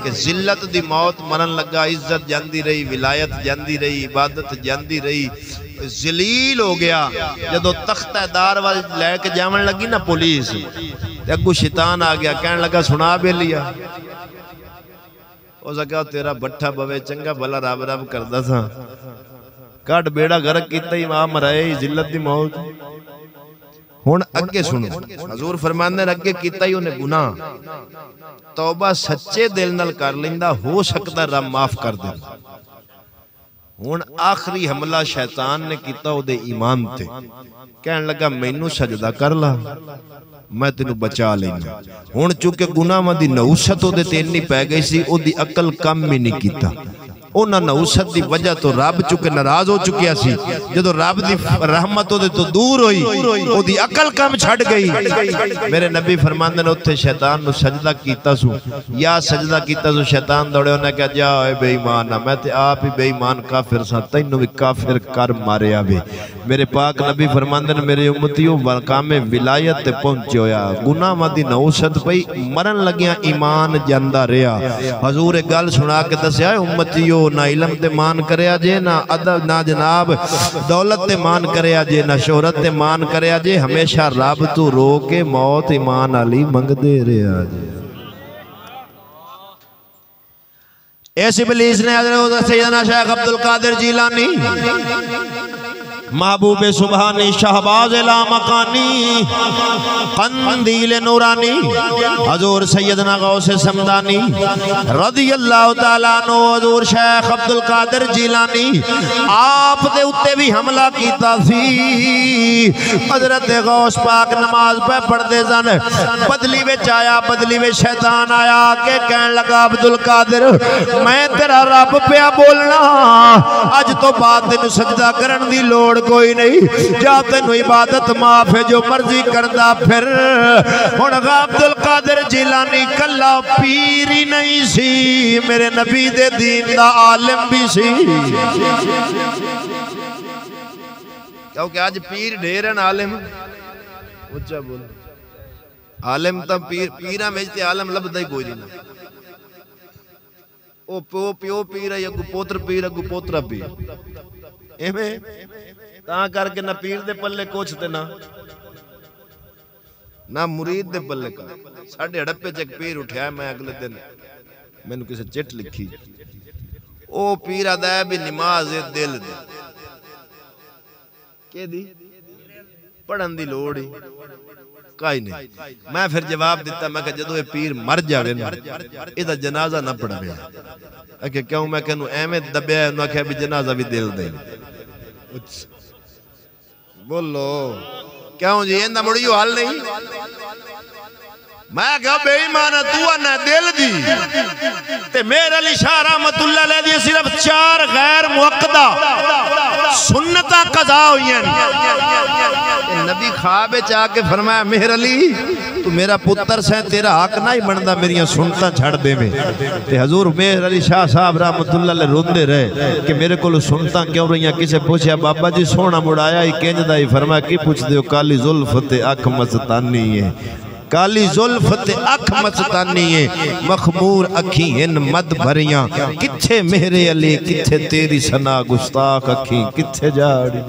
कि जिल्लत दी मौत मरन लगा, इज्जत जांदी रही, विलायत जांदी रही, इबादत जांदी रही, जलील हो गया। जदों तख्तेदार वाल लैके जावन लगी ना पुलिस, अगू शैतान आ गया, कहने लगा सुना बेलिया, उसका तेरा बट्ठा बवे, चंगा भला रब रब करदा था, कट बेड़ा गर्क कीता ही मां मराए, जिल्लत दी मौत। हुण अगे सुनो, हजूर फरमांदे अगे कीता ही उन्हें गुनाह, तौबा सच्चे दिल नाल कर लैंदा, हो सकदा रब माफ कर दे। हुण आखिरी हमला शैतान ने कीता ओदे ईमान ते, कहन लगा मैनू सजदा कर ला, मैं तेनू बचा लेना। हुण चूंकि गुनाहां दी नौसत ओदे ते इन्नी पै गई सी, ओदी अकल कम ही नहीं कीता। उन्हां नौसत दी वजह तो रब चुके नाराज हो चुकिया सी, जदों रब दी रहमत ओदे तो दूर होई, ओदी अकल कम छड़ गई। मेरे नबी फरमांदे ने उत्थे शैतान नु सजदा कीता सु, या सजदा कीता सु, शैतान दौड़े, उन्हें कहा जा ओए बेईमान, मैं ते आप ही बेईमान काफिर सा, तैनू भी काफिर कर मारिया वे। मेरे पाक नबी फरमांदे ने मेरे उम्मतियों मकामे विलायत ते पहुंचे होया, गुनाहां दी नौसत पई, मरन लगिया ईमान जांदा रहा। हजूर एक गल सुना के दस्या, उम्मतियों ना इलम ते मान करया जे, ना अदब, ना जनाब दौलत ते मान करया जे, ना शोहरत ते मान करया जे, हमेशा रब तू रो के मौत ईमान अली मंगदे रहा जे। ऐसे इब्लीस ने हज़रत सैयदना शेख अब्दुल कादिर जीलानी, महबूबे सुबहानी, शहबाज ला मकानी, कंदील नूरानी, हजूर सैयदना गौसे समदानी रज़ियल्लाहु तआला अन्हु, हजूर शेख अब्दुल कादिर जीलानी, आप दे उत्ते भी हमला कीता सी। हजरत गौस पाक नमाज पे पढ़दे सन, बदली विच आया, बदली विच शैतान आया के कहन लगा अब्दुल कादिर मैं तेरा रब पिया बोलना, अज तो बाद तेनू सजदा करन दी लोड़ कोई नहीं, जा तेनू इबादत माफ है, जो मर्जी करदा फिर। हुण अब्दुल कादिर जिलानी कल्ला पीर ही नहीं सी, मेरे नबी दे दीन दा आलिम भी सी। क्योंकि आज पीर ढेर हैं, आलिम उच्चा बोल, आलिम तो पीर, पीरा में ते आलिम लभदा ही कोई नहीं। ओ प्यो पीर है, अगू पोत्र पीर, अगू पोतरा पीर, एवें तां करके ना पीर दे पल्ले कुछ ते ना मुरीद दे पल्ले का। साढ़े हड़प्पे च एक पीर उठा, मैं अगले दिन मैनू किसी चिट लिखी, ओ पीर आदा है भी नमाज दिल दी पढ़न दी लोड़ ही काई नहीं। मैं फिर जवाब दिता, मैं जदों ये पीर मर जावे ना, इहदा जनाजा ना पढ़ावे। आखे क्यों? मैं कहनू एवें दबिया, उन्हें आख्या भी जनाजा भी दिल दे। बोलो क्यों जी, इहदा मुड़ियो हाल नहीं। मैं क्या बेईमान तू आना दिल दी, ते मेरे अली शाह रहमतुल्लाह अलैह दी सिर्फ 4 गैर मुअक्कदा सुन्नतां कज़ा हुईयां। नबी ख्वाब च आके फरमाया मेरे अली तू मेरा पुत्र से, तेरा हक ना ही बनता मेरिया सुनता छड़ दे में। ते हजूर मेहर अली शाह साहब रहमतुल्लाह अलैह रोंदे रहे कि मेरे को सुनता क्यों रही। किसे पूछा बाबा जी सोना मुड़ाया ही किंजदा ही, फरमाया की पूछते हो? काली जुल्फ ते अख मस्तानी है, काली जुल्फ ते अख मस्तानी है, मखमूर अखी हिन मद भरियां, किथे मेरे अली किथे तेरी सना गुस्ताख अखी किथे जाड़ी।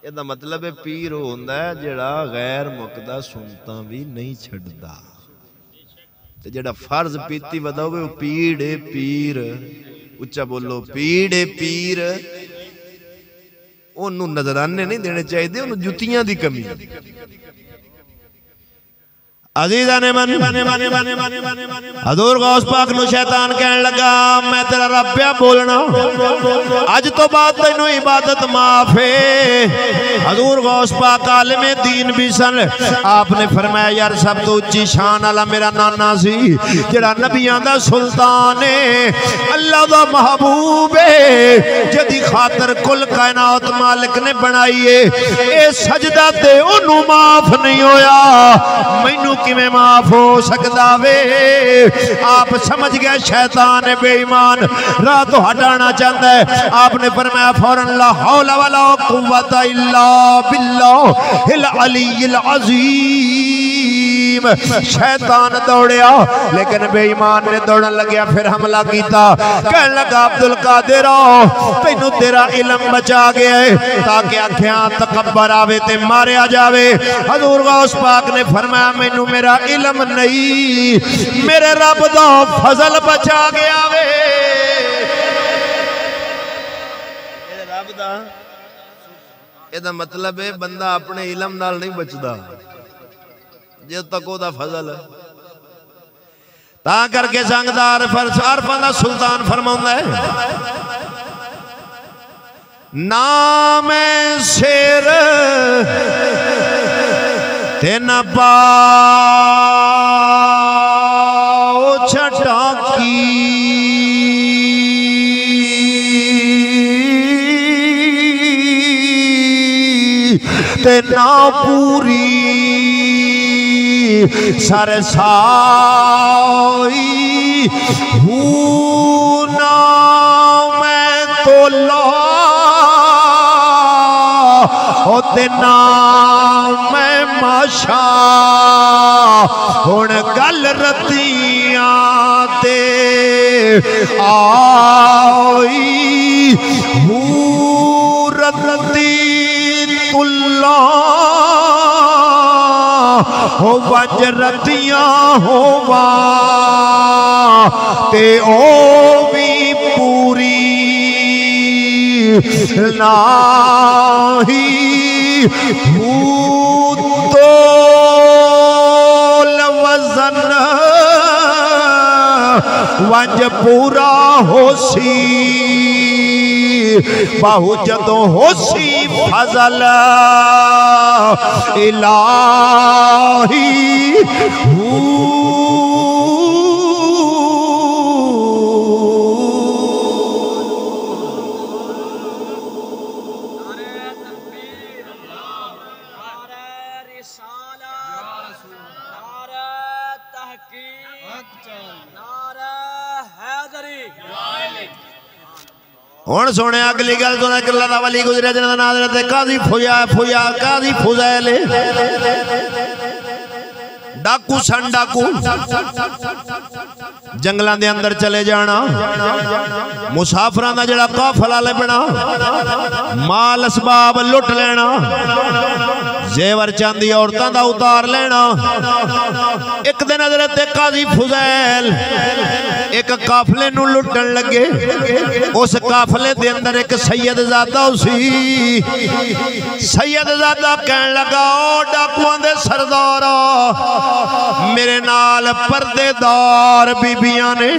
ਇਹਦਾ मतलब है पीर होंदा है जेड़ा गैर मुकदा सुनता भी नहीं छड़दा, ते जेड़ा फर्ज पीती वदावे वो पीड़ पीर। उच्चा बोलो पीड़ पीर। ओनू नजराने नहीं देने चाहिए, ओनू जुतियां दी कमी। अजीजा ने मन हजूर गौस पाक नु शैतान कहने लगा मैं तेरा रब पिया बोलना, अज तो बाद तेनों इबादत माफ है। हजूर गौस पाक आलिमे दीन भी सन। आपने फरमाया यार सब तो उच्ची शान वाला मेरा नाना सी जेड़ा नबियां दा सुल्तान है, अल्लाह दा महबूब है, जिहदी खातर कुल कायनात मालिक ने बनाई है। ये सजदा ते ओनू माफ नहीं होया, मैनू किवें माफ हो सकता वे। आप समझ गए शैतान बेईमान राह तो हटाना चाहता है। आपने फरमाया फौरन ला हौला वला कुव्वता इल्ला बिल्लाहिल अलीयिल अज़ीम। शैतान दौड़या लेकिन बेईमान ने दौड़न लग्या फिर हमला किया। कहने लगा अब्दुल कादिर तैनू तेरा इल्म बचा गया है ताकि अखियां तकब्बर आवे ते मारिया जावे। हजूर गौस पाक ने फरमाया मैनू मेरा इल्म नहीं मेरे रब दा फजल बचा गया वे। मेरे रब दा एदा मतलब है बंदा अपने इल्म नाल नहीं बचदा जे तक ओदा फजल है। ता करके संगदार अरफां दा सुल्तान फरमाउंदा है नाम शेर ते न पाओ छटाकी ते ना पूरी सारे साई हूँ ना मैं तो ला होते ना मैं माशा हुण गल रतियां ते आई हूँ रती तुल्ला हो वज रतियां होवा ते ओ भी पूरी नाही तो वजन वंज पूरा होसी बाहु जदों होसी फजल इलाही हुण सुने अगली गल सुना किला दा वली गुजरिया जिन्हां दा नाम हज़रत काज़ी फुया काज़ी फुज़ैल डाकू सन डाकू जंगलों के अंदर चले जाना मुसाफिरां दा जिहड़ा काफिला लभना माल असबाब लुट लेना जेवर चांदी औरतां दा उतार लेना। एक दिन हज़रत काज़ी फुज़ैल एक काफिले नूं लुटन लगे। उस काफिले दे अंदर एक सैयदजादा सी। सैयदजादा कहन लगा ओ डाकुआं दे सरदार मेरे नाल पर्देदार बीबियां ने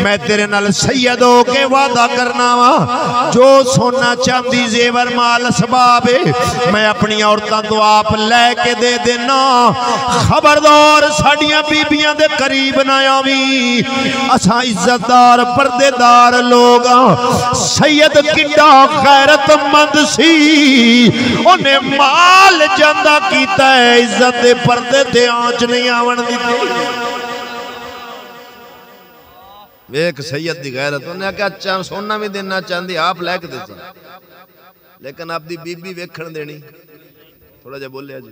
मैं तेरे नाल सैयद हो के वादा करना वा जो सोना चांदी जेवर माल असबाब मैं अपनी औरतां तो आप लैके दे देना। खबरदार साडियां बीबियां दे करीब ना आवी असा इज्जतदार पर्देदार लोग। सैयद किड्डा गैरतमंद सी उन्हें माल जांदा कीता है इज्जत दे पर्दे ते आंच नहीं आवन दी। वेख सैयद दी गैरत उन्हें क्या सोना भी देना चाहती आप लैके दे लेकिन आपकी बीबी वेखण देनी थोड़ा जा बोलिया जी।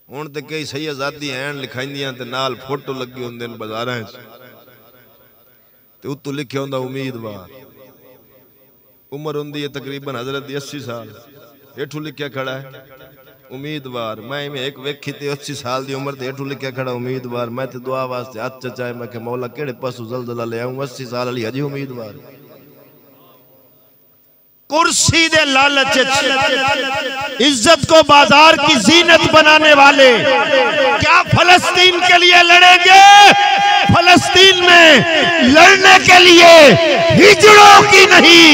हुण ते कई सैयदजादी हैं लिखाइंदियां ते नाल फोटो लगी होंदे ने बाजारां ते उत्तों लिखिया होंदा उम्मीदवार। उम्र होंदी है तकरीबन हज़रत दी 80 साल हेठू लिखिया खड़ा है उम्मीदवार। मैं एक वेखी ते 80 साल दी उम्र ते हेठू लिखिया खड़ा उम्मीदवार। मैं ते दुआ वास्ते हाथ चचाए मैं के मौला केड़े पासों जलजला ले आऊं 80 साल वाली हजी उम्मीदवार। कुर्सी दे लालच, इज्जत को बाजार की जीनत बनाने वाले क्या फलस्तीन के लिए लड़ेंगे? फलस्तीन में लड़ने के लिए हिजड़ों की नहीं,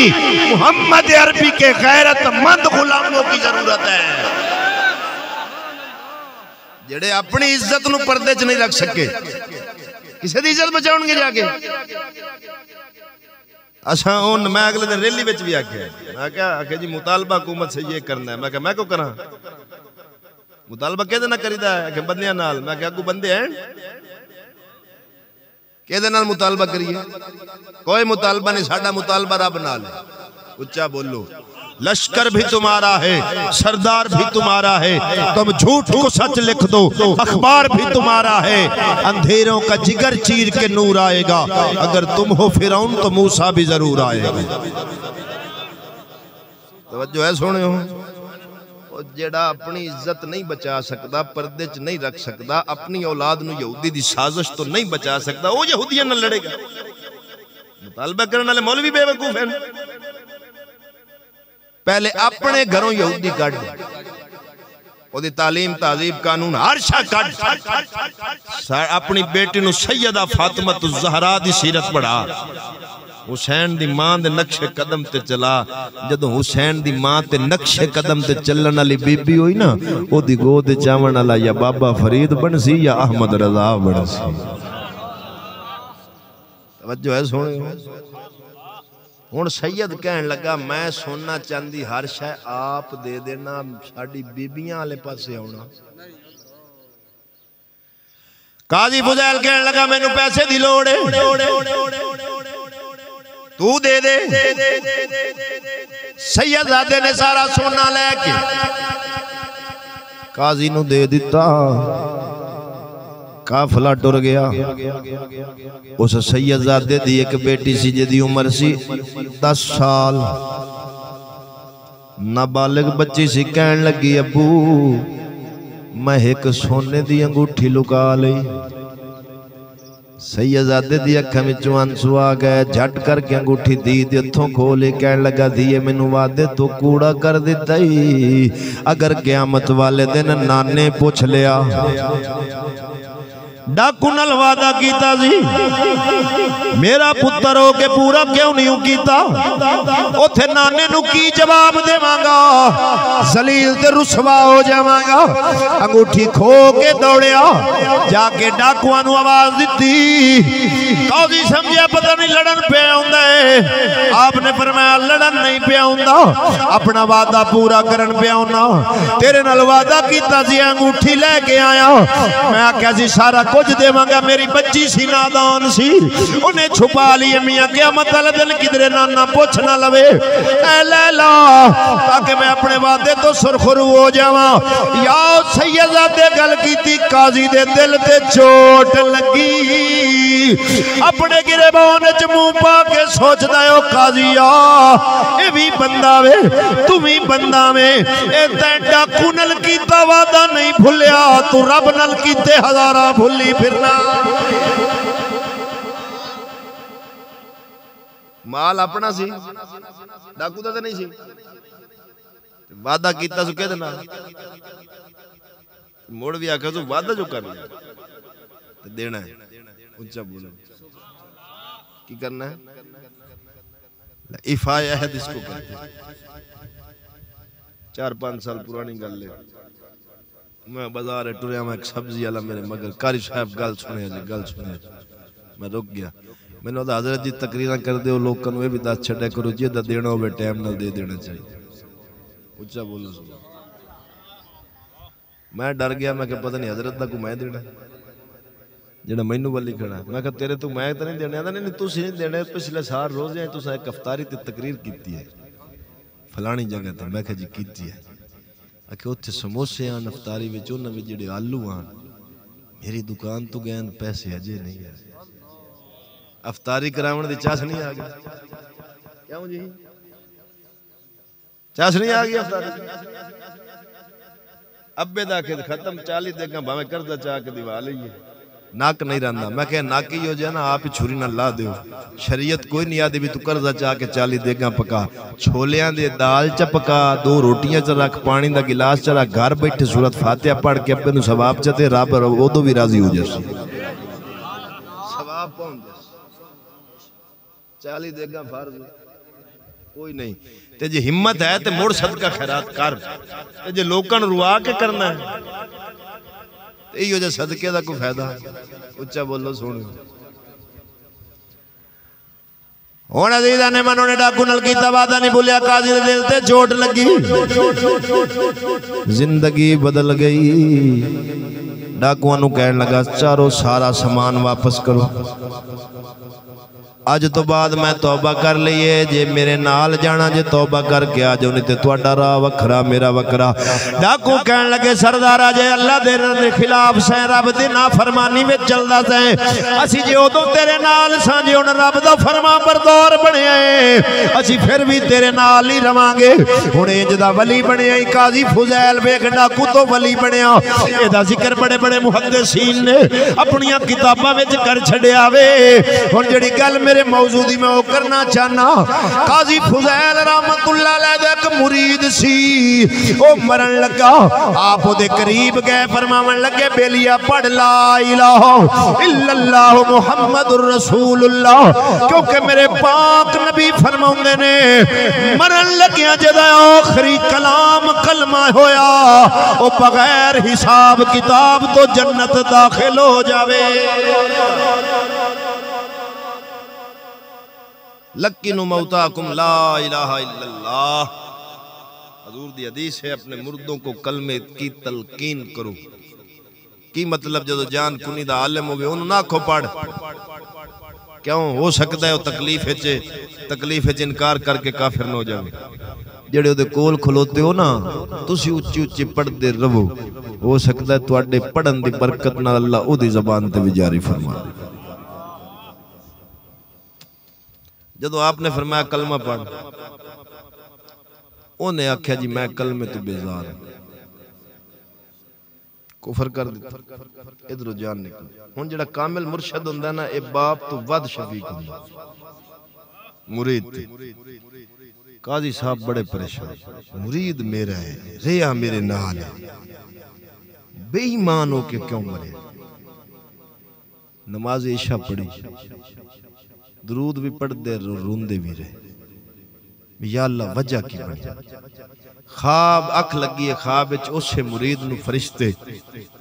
मोहम्मद अरबी के गैरतमंद गुलामों की जरूरत है, जेड़े अपनी इज्जत नूं पर्दे च नहीं रख सके, किसी दी इज्जत बचाउणगे जाके। अच्छा उन मैं अगले दिन रैली में भी आख्या जी मुतालबा हुकूमत से ये करना है। मैं क्या मैं क्यों करा मुतालबा कहदे ना करीदा है? बंदियां नाल। मैं क्या अगू बंदे हैं कहदे नाल मुतालबा करिए? कोई मुतालबा नहीं, साडा मुतालबा रब नाल है। उच्चा बोलो। लश्कर भी तुम्हारा है, सरदार भी तुम्हारा है, तुम झूठ को सच लिख दो, अखबार भी तुम्हारा है, अंधेरों का जिगर चीर के नूर आएगा, अगर तुम हो फिरौन तो मूसा भी जरूर आएगा। तवज्जो है सोने हो। जेड़ा अपनी इज्जत नहीं बचा सकता, पर्दे च नहीं रख सकता, अपनी औलाद नूं यहूदी दी साजिश तो नहीं बचा सकता, वो यहूदियां नाल लड़ेगा। मुतालबा करने वाले मौलवी बेवकूफ हैं। पहले अपने घरों यहूदी कढ़, ओदी तालीम तहजीब कानून हर शा कढ़। अपनी बेटी नूं सैयदा फातिमा ज़हरा दी सीरत पढ़ा। हुसैन दी मां दे नक्शे कदम ते चला। जदों हुसैन दी मां ते नक्शे कदम ते चलण वाली बीबी होई ना, ओदी गोद चावण वाला या बाबा फरीद बनसी या अहमद रजा बनसी। तवज्जो है सोने। हुण सैयद कहन लगा मैं सोना चांदी हर शय आप दे देना, साडी बीबियां वाले पासे आउणा। काजी फुजैल कहन लगा मैनू पैसे दी लोड़ है, तू दे दे। सैयदजादे ने सारा सोना लैके काजी नू दे दिता। काफला टुर गया। उस सैयदजादे दी एक बेटी सी जिहदी उम्र सी 10 साल, नाबालिग बच्ची सी। कहन लगी अबू मैं एक सोने दी अंगूठी लुका लई। सैयदजादे दी अखां विचों आंसू आ गए। झट करके अंगूठी दी दे हथों खोले। कहन लगा धीए मैनू वादे तो कूड़ा कर दिता ही, अगर क़यामत वाले दिन नाने पुछ लिया डाकू नाल वादा कीता जी मेरा पुत्र हो के पूरा क्यों नहीं कीता, उथे नाने नू की जवाब देवांगा? जलील ते रुसवा हो जावांगा। अंगूठी खो के दौड़िया, जाके डाकुआं नू आवाज दिती। काजी समझिया पता नहीं लड़न पे आउंदा है। आपने फरमाया लड़न नहीं पे आउंदा, अपना वादा पूरा करन पे आउना। तेरे नाल वादा कीता जी अंगूठी लेके आया। मैं आख्या जी सारा कुछ देवांगा, मेरी बच्ची सी नादान सी, उन्हें छुपा लिया। मियां क़यामत वाले दिन किधरे नाना पुछ ना लवे। ऐ ले ला ताकि मैं अपने वादे तो सुरखरू हो जावा। या सैयदजादे गल कीती, काजी दे दिल ते चोट लगी। अपने गिरेबान च मुंह पा के सोचदा है ओ काजिया ए भी बंदा वे, तू भी बंदा वे। ए तैं डाकू नाल कीता वादा नहीं भुलिया, तू रब नाल कीते हज़ारा भुली फिरना। माल अपना सी, डाकू दा नहीं सी। वादा कीता सु कह देना, मुड़ भी आखा तू वादा जो कर देना है। ऊंचा बोलो की करना है? इफा अहद इसको कहते हैं। 4-5 साल पुरानी गल है। मैं बाजार टुरिया, मैं एक सब्जी वाला मेरे मगर कारी साहब गल सुने जी, गल सुने। मैं रुक गया। मैंने हजरत जी तकरीर कर दो, लोगों को भी दस छड्या करो जी देना हो टाइम नाल दे देना चाहिए। उच्चा बोलो। मैं डर गया। मैं पता नहीं हजरत का को मैं देना जो मैनू वाली खड़ा। मैं कहा तेरे तो मैं तो नहीं देने। नहीं तुम नहीं देने। पिछले साल रोज़ तुम एक अफ्तारी ते तकरीर की है फलानी जगह तो। मैं कहा जी की है। आखे उत्थे समोसे आन अफ्तारी में, उन्होंने जोड़े आलू आन। मेरी दुकान तो गए पैसे अजे नहीं है। अफ्तारी करावन की चास नहीं आ गई। क्यों जी चास नहीं आ गई अफ्तारी? अब्बे दा खेत खत्म 40 देगा भावे करदा चाह के दिवा लीए। नक नहीं रहा। मैं कह नक ही हो जाए ना आप ही छुरी ना ला दो। शरीयत कोई नहीं आती भी तू कर्जा चाह के 40 देगा पका, छोलियां दे दाल च पका, 2 रोटियां च रख, पानी का गिलास च रख, घर बैठे सूरत फातिहा पढ़ के अब्बे नूं सवाब च ते रब उदों भी राजी हो जाए। सवाब पहुंच जाए। 40 देगा फर्ज कोई नहीं। ते जे हिम्मत है तो मुड़ सदका खैरात कर, ते जे लोकां नूं रुआ के करना है इहो जिहा सदके दा कोई फायदा। उच्चा बोलो सुन। हुण अजीज़ां ने मनो ने डाकू नाल कीता वादा नहीं भुलिया, काजी दे दिल ते चोट लगी, जिंदगी बदल गई। डाकुआं नूं कहण लगा चारो सारा सामान वापस करो, अज तो बाद मैं तौबा कर लीए, जे मेरे नाल जाना जे तौबा करके आ जाओ, नहीं तो तुहाडा राह वखरा मेरा वखरा। डाकू कहन लगे सरदारा जे अल्लाह दे खिलाफ सै, रब दी नाफरमानी विच चलदा सै, असी जे उदों तेरे नाल सां, जे हुण रब दा फरमा बरदार बणिया है असी फिर भी तेरे नाल ही रवांगे। हुण इंज दा वली बणिया ही काजी फुजैल वेख डाकू तो वली बणिया। इहदा जिक्र बड़े बड़े मुहद्दिसीन ने अपनियां किताबां विच कर छड्या वे। हुण जेहड़ी गल मेरे मौजूदी में वो करना चाहना, काजी फुजैल रहमतुल्लाह अलैह दा एक मुरीद सी, वो मरन लगा, आप ओदे करीब गए, फरमावन लगे बेलिया पढ़ ला इलाहा इल्लल्लाह मुहम्मदुर रसूलुल्लाह, क्योंकि मेरे पाक नबी फरमाउंदे ने मरन लगिया जदा आखिरी कलाम कलमा होया, वो बगैर हिसाब किताब तो जन्नत दाखिल हो जावे। लक्किनु मौताकुम ला इलाहा इल्लल्लाह। हजूर दी हदीस है, अपने मुर्दों को कलमे की तलकीन करो। की मतलब जदों जान कुनी दा आलिम होवे उन्होंने ना आखो पढ़, क्यों हो सकता है वो तकलीफ च इनकार करके काफिर न हो जाए। जेड़े उहदे कोल खलोते हो ना, तुसी उच्ची उच्ची पढ़ते रहो, हो सकता है तुहाडे पढ़न दी बरकत नाल अल्लाह ओदी ज़बान ते भी जारी फरमा दे। जदों आपने फरमाया कलमा पढ़, उन्हें आख्या जी मैं कलमे तो बेजार हूं, कुफर कर दिता, इधरों जान निकल। हुण जेड़ा कामिल मुर्शद हुंदा ना, ए बाप तो वध शफीक हुंदा मुरीद ते। काजी साहब बड़े परेशान, मुरीद मेरा है, रिया मेरे नाल है, बेईमान होके क्यों मरे। नमाज इशा पढ़ी, दरूद भी पढ़ते रोंदे भी रहे, या अल्लाह वजह की बनी। ख्वाब अख लगी है, ख्वाब विच उसे मुरीद नूं फरिश्ते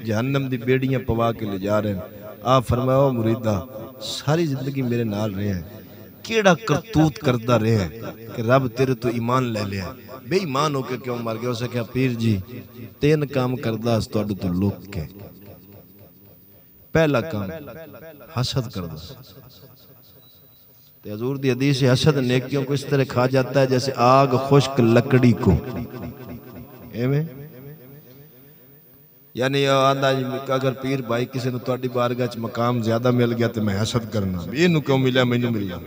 जहन्नम दी बेड़ियां पवा के ले जा रहे हैं। आप फरमाओ मुरीदा सारी जिंदगी मेरे नाल रहे हैं, केड़ा करतूत करदा रहे हैं कि रब तेरे तो ईमान ले लिया, बेईमान होके क्यों मर गया। उसे कहा पीर जी 3 काम करदा तुहाडे तो लुक के। पहला काम हसद करदा। हजूर दी हदीस है, हसद नेकियों को इस तरह खा जाता है जैसे आग खुश्क लकड़ी को। एवें यानी आंदा अगर पीर भाई किसी ने तुहाडी बारगाह च मकाम ज्यादा मिल गया तो मैं हसद करना, इनू क्यों मिला मैनू मिल गया।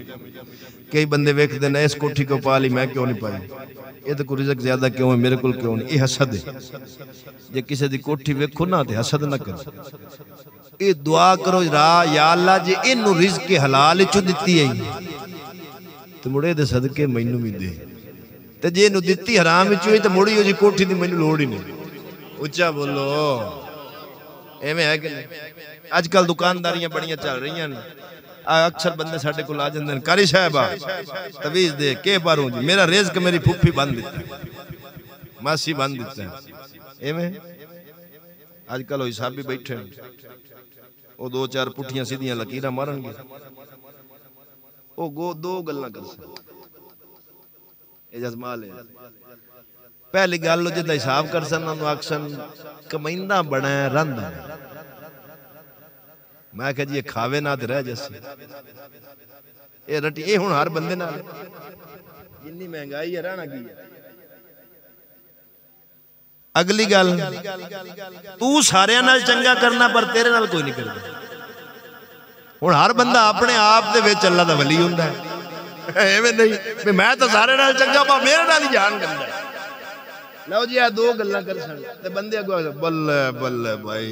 कई बंदे वेखते ने इस कोठी को पा ली मैं क्यों नहीं पाई, ये तो कोई रिज़्क ज्यादा क्यों है मेरे को क्यों नहीं, ये हसद है। जे किसी दी कोठी वेखो ना तो हसद ना करो, ये दुआ करो या अल्लाह जे इनू रिज़्क हलाल चो दित्ती है तो मुड़े दे सदके मैनू भी दे, ते जे इनू दित्ती हराम चो तो मुड़ी जी कोठी दी मैनू लोड़ ही नहीं। उच्चा बोलो, एवें है कि नहीं। अजकल दुकानदारियां बड़ियां चल रही हैं, अक्सर बंदे साडे कोल आ जांदे ने, कारी साहब तवीज दे के बारूं जी, मेरा रिज़्क मेरी फुफी बंद दिता है, मासी बंद दिता है। एवें अजकल हिसाबी बैठे वो 2-4 पुठियां सीधियां लकीरां मारनगे, वो 2 गल्लां कर सकते जजमाल है। पहली गल जिदा हिसाब कर सन आखसन कमाइंदा बड़ा रंदा, मैं कह जी खावे ना रह जैसे ये रटी, ये हुण हर बंदे नाल जिन्नी महंगाई है रहना की है। अगली गल तू सारे नाल चंगा करना पर तेरे नाल कोई नहीं करता। हुण हर बंदा अपने आप दे विच अल्लाह दा वली हुंदा है, एवें नहीं मैं तो सारे नाल चंगा पा मेरे नाल ही जान करदा। लो जी आ 2 गल्लां कर सन ते बंदे अगो बल्ले बल्ले भाई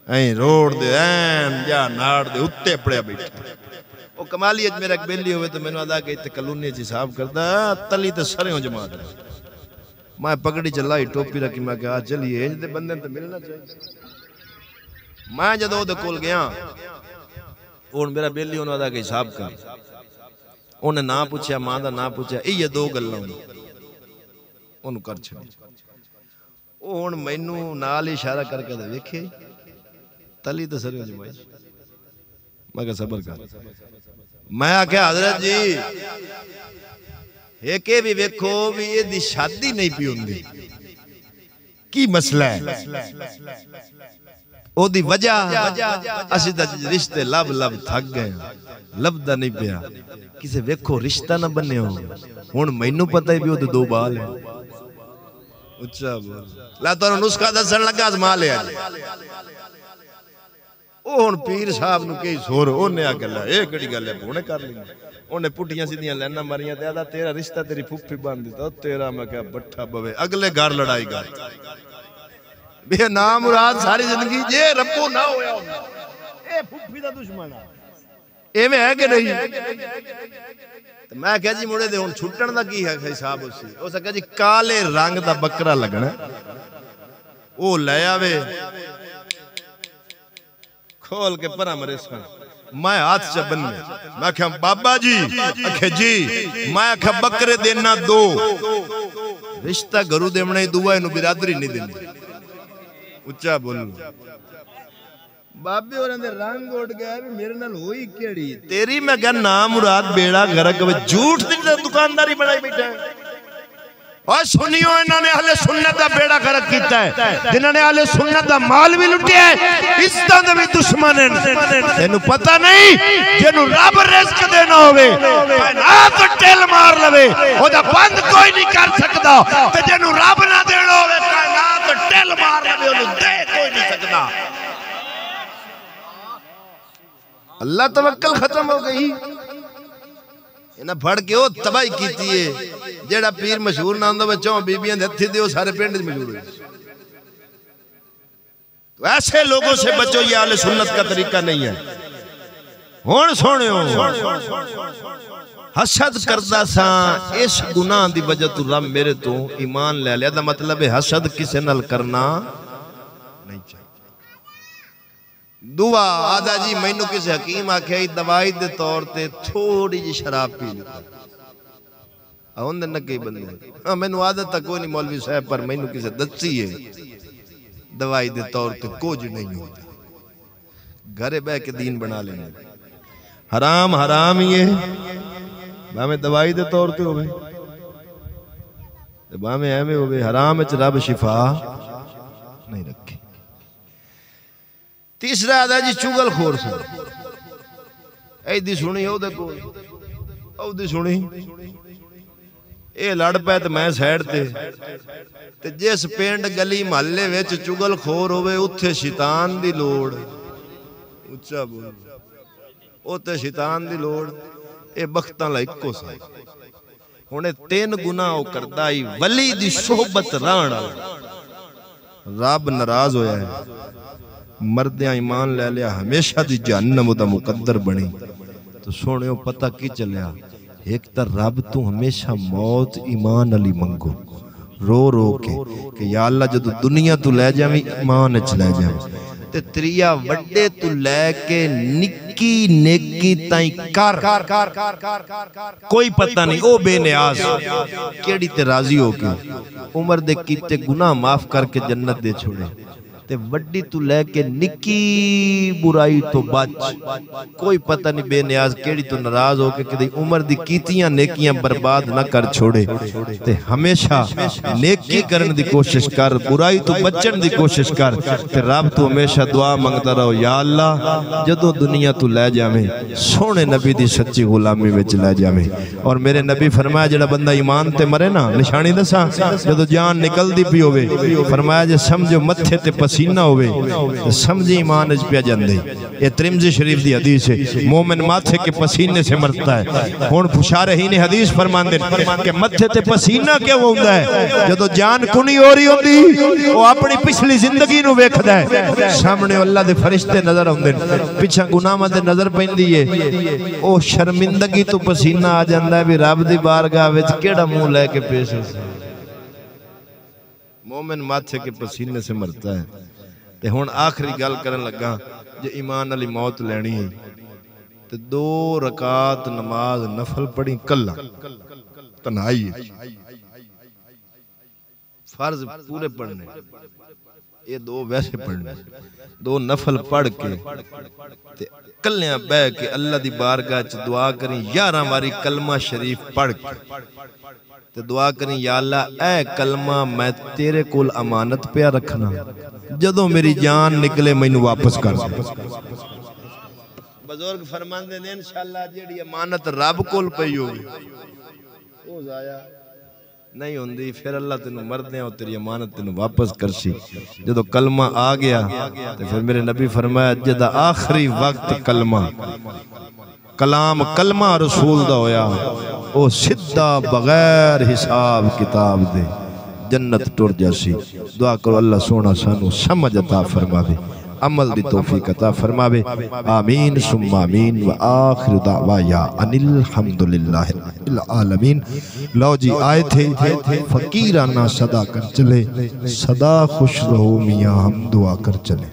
ऐ रोड दे ऐन या नाड़ दे उत्ते पड़िया बैठा वो कमाली अज मेरा एक बेली होवे तो मैंने आदा कि इत्ते कलोनी च हिसाब करदा तली ते सरे जमा दे मैं पगड़ी चलाई टोपी रखी मैं कहा चलिए इंज दे बंदे तो मिलना चाहिए मैं जदों ओदे कोल गया हुण मेरा बेली उन्होंने आदा कि हिसाब कर उन्हें ना पूछया मां दा ना पूछया ये दो गल्लां ओनू कर छड़ी ओ हुण मैनू नाल इशारा करके दे वेखे तली तो सर जमाई मैं कहा सबर कर मैं आख्या हजरत जी एक भी वेखो भी ये शादी नहीं पी होंदी की मसला है ओदी वजह असी ता रिश्ते लब लब थक गए लभदा नहीं पिया किसे वेखो रिश्ता ना बन्ने हुण मैनू पता ही भी ओदे दो बाल है उच्चा बोल ला तो नुस्खा दसन लगा आजमा लिया ओ हुण पीर साहब नु कई सोर ओने आ गल ए केड़ी गल है हुणे कर ली ओने पुठियां सीधियां लाइनां मारियां ते आदा तेरा रिश्ता तेरी फुफी बांध दिता तेरा मैं क्या बट्ठा बवे अगले घर लड़ाई कर बे नाम मुराद सारी जिंदगी जे रब्बो ना होया ए फुफी दा दुश्मन आ एवें है कि नहीं ते मैं कह जी मुड़े दे हुण छुट्टण दा की है हिसाब उसी ओ सके जी काले रंग दा बकरा लगना ओ ले आवे खोल के परा मरे मैं हाथ च बन्ने मैं क्या बाबा जी आखे जी मैं आख्या बकरे देना दो रिश्ता गुरु देवना दुआ इनू बिरादरी नहीं देनी उच्चा बोल बाबे और अंदर रंग उड़ गया भी मेरे नाल होई केड़ी तेरी मैं क्या नाम मुराद बेड़ा गरक झूठ दी दुकानदारी बनाई बैठा है और सुनियो इन्होंने अहले सुन्नत दा बेड़ा गर्क कीता है जिन्होंने अहले सुन्नत दा माल भी लुटिया है इज्जत दे भी दुश्मन है तेनू पता नहीं जेनु रब रिज़्क देना होवे कायनात टेल मार लवे ओदा बंद कोई नहीं कर सकदा ते जेनु रब ना देना होवे कायनात टेल मार लवे ओनु दे कोई नहीं सकदा अल्लाह तवक्कल खत्म हो गई इन्हें फड़ के तबाही की है जेड़ा पीर मशहूर ना होंदा बच्चों बीबियां दे हत्थे दे सारे पिंड मशहूर हो तो ऐसे लोगों से बचो ये अहले सुन्नत का तरीका नहीं है हुण सुनियो हसद करदा सा इस गुनाह दी वजह तो रब मेरे तो ईमान ले लिया दा मतलब है हसद किसे नाल करना नहीं चाहिए दुआ आदा जी मैनू किसी हकीम आख्या दवाई दे तौर ते थोड़ी जी शराब पी ली नके बंदे हाँ मैनू आदत तक कोई नहीं मौलवी साहब पर मैनू किसी दसी है दवाई दे तौर ते कुछ नहीं होता घरे बह के दीन बना लेंगे हराम हराम ही है भावे दवाई दे तौर ते होवे भावे एवें होवे हराम च रब शिफा नहीं रखे तीसरा आदा जी चुगलखोर से ऐदी सुनी ओदे कोल ओदी सुनी ए लड़ पे ते मैं साइड ते जिस पिंड गली महल्ले विच चुगलखोर होवे उत्थे शैतान दी लोड़ उच्चा बोल उत्थे शैतान दी लोड़ ए बख्तां ला इक्को सा हुणे तीन गुनाह ओ करदा ही वली दी सोहबत रहण रब नाराज होया है मर्दियां ईमान ले लिया हमेशा दी जहन्नम दा मुकद्दर बनी तो सोनियो पता की चलिया एक तो रब तू हमेशा मौत ईमान अली मंगो रो रो के कि या अल्लाह जदों दुनिया तू ले जावी ईमान च ले जावी ते त्रिया वड्डे तू लेके निक्की नेकी ताई कर कोई पता नहीं ओ बेनियाज केड़ी ते राजी हो के उम्र दे कीते गुनाह माफ करके जन्नत दे छोड़े ते वड्डी तू लेके निक्की बुराई तो बच कोई पता नहीं बेनियाज केड़ी तो नाराज होके कदी उम्र दी कीतियां नेकियां बर्बाद ना कर छोड़े ते हमेशा नेकी करने दी कोशिश कर बुराई तो बचन दी कोशिश कर ते रब तू हमेशा दुआ मंगता रहो या अल्लाह जदों दुनिया तू ले जावे सोने नबी दी सच्ची गुलामी विच ले जावे और मेरे नबी फरमाया जेड़ा बंदा ईमान ते मरे ना निशानी दसा जदों जान निकलदी पई होवे फरमाया जे समझो मत्थे ते पसीना होवे तो समझी ईमान च पिया जांदे। ये तिरमिज़ी शरीफ दी हदीस है, मोमिन माथे के पसीने से मरता है। हुण पुशारहीन हदीस फरमांदे कि मथे ते पसीना क्यों होंदा है? जदों जान कुनी हो रही होंदी वो अपनी पिछली जिंदगी नूं वेखदा है। सामने अल्लाह दे फरिश्ते नजर आउंदे, पिछा गुनाहां ते नजर पैंदी है। ओ शर्मिंदगी तो पसीना आ जांदा है भी रब दी बारगाह विच केड़ा मुंह लेके पेश हो। मोमिन माथे के पसीने से मरता है। ते हुण आखिरी गल करन लगा, जे ईमान वाली मौत लैनी है तो 2 रकात नमाज नफल पढ़ी कल्ला तन्हाई, फर्ज पूरे पढ़ने, ये 2 वैसे पढ़ने, 2 नफल पढ़ के ते कल्लियां बह के अल्लाह दी बारगाह च दुआ करी। 11 बारी कलमा शरीफ पढ़ के ते दुआ करी, या अल्लाह ऐ कलमा मैं तेरे कोल अमानत पिया रखना, जदों मेरी जान निकले मैनू वापस कर दे। बुजुर्ग फरमांदे ने इंशाअल्लाह जेड़ी अमानत रब कोल पई होगी ओ जाया नहीं होंदी, फिर अल्लाह तेनू मरदे और तेरी अमानत तेनू वापस करसी। जदों कलमा आ गया तो फिर मेरे नबी फरमाया जदा आखिरी वक्त कलमा कलाम कलमा रसूल दा होया ओ सीधा बगैर हिसाब किताब दे जन्नत टुर जासी। दुआ करो अल्लाह सोना सानू समझ अता फरमावे, अमल दी तौफीक अता फरमावे। आमीन सुम्मा आमीन व आखिर दावाया अनिल हम्दुलिल्लाहि रब्बिल आलमीन। लो जी आए थे फकीराना सदा कर चले, सदा खुश रहो मियाँ हम दुआ कर चले।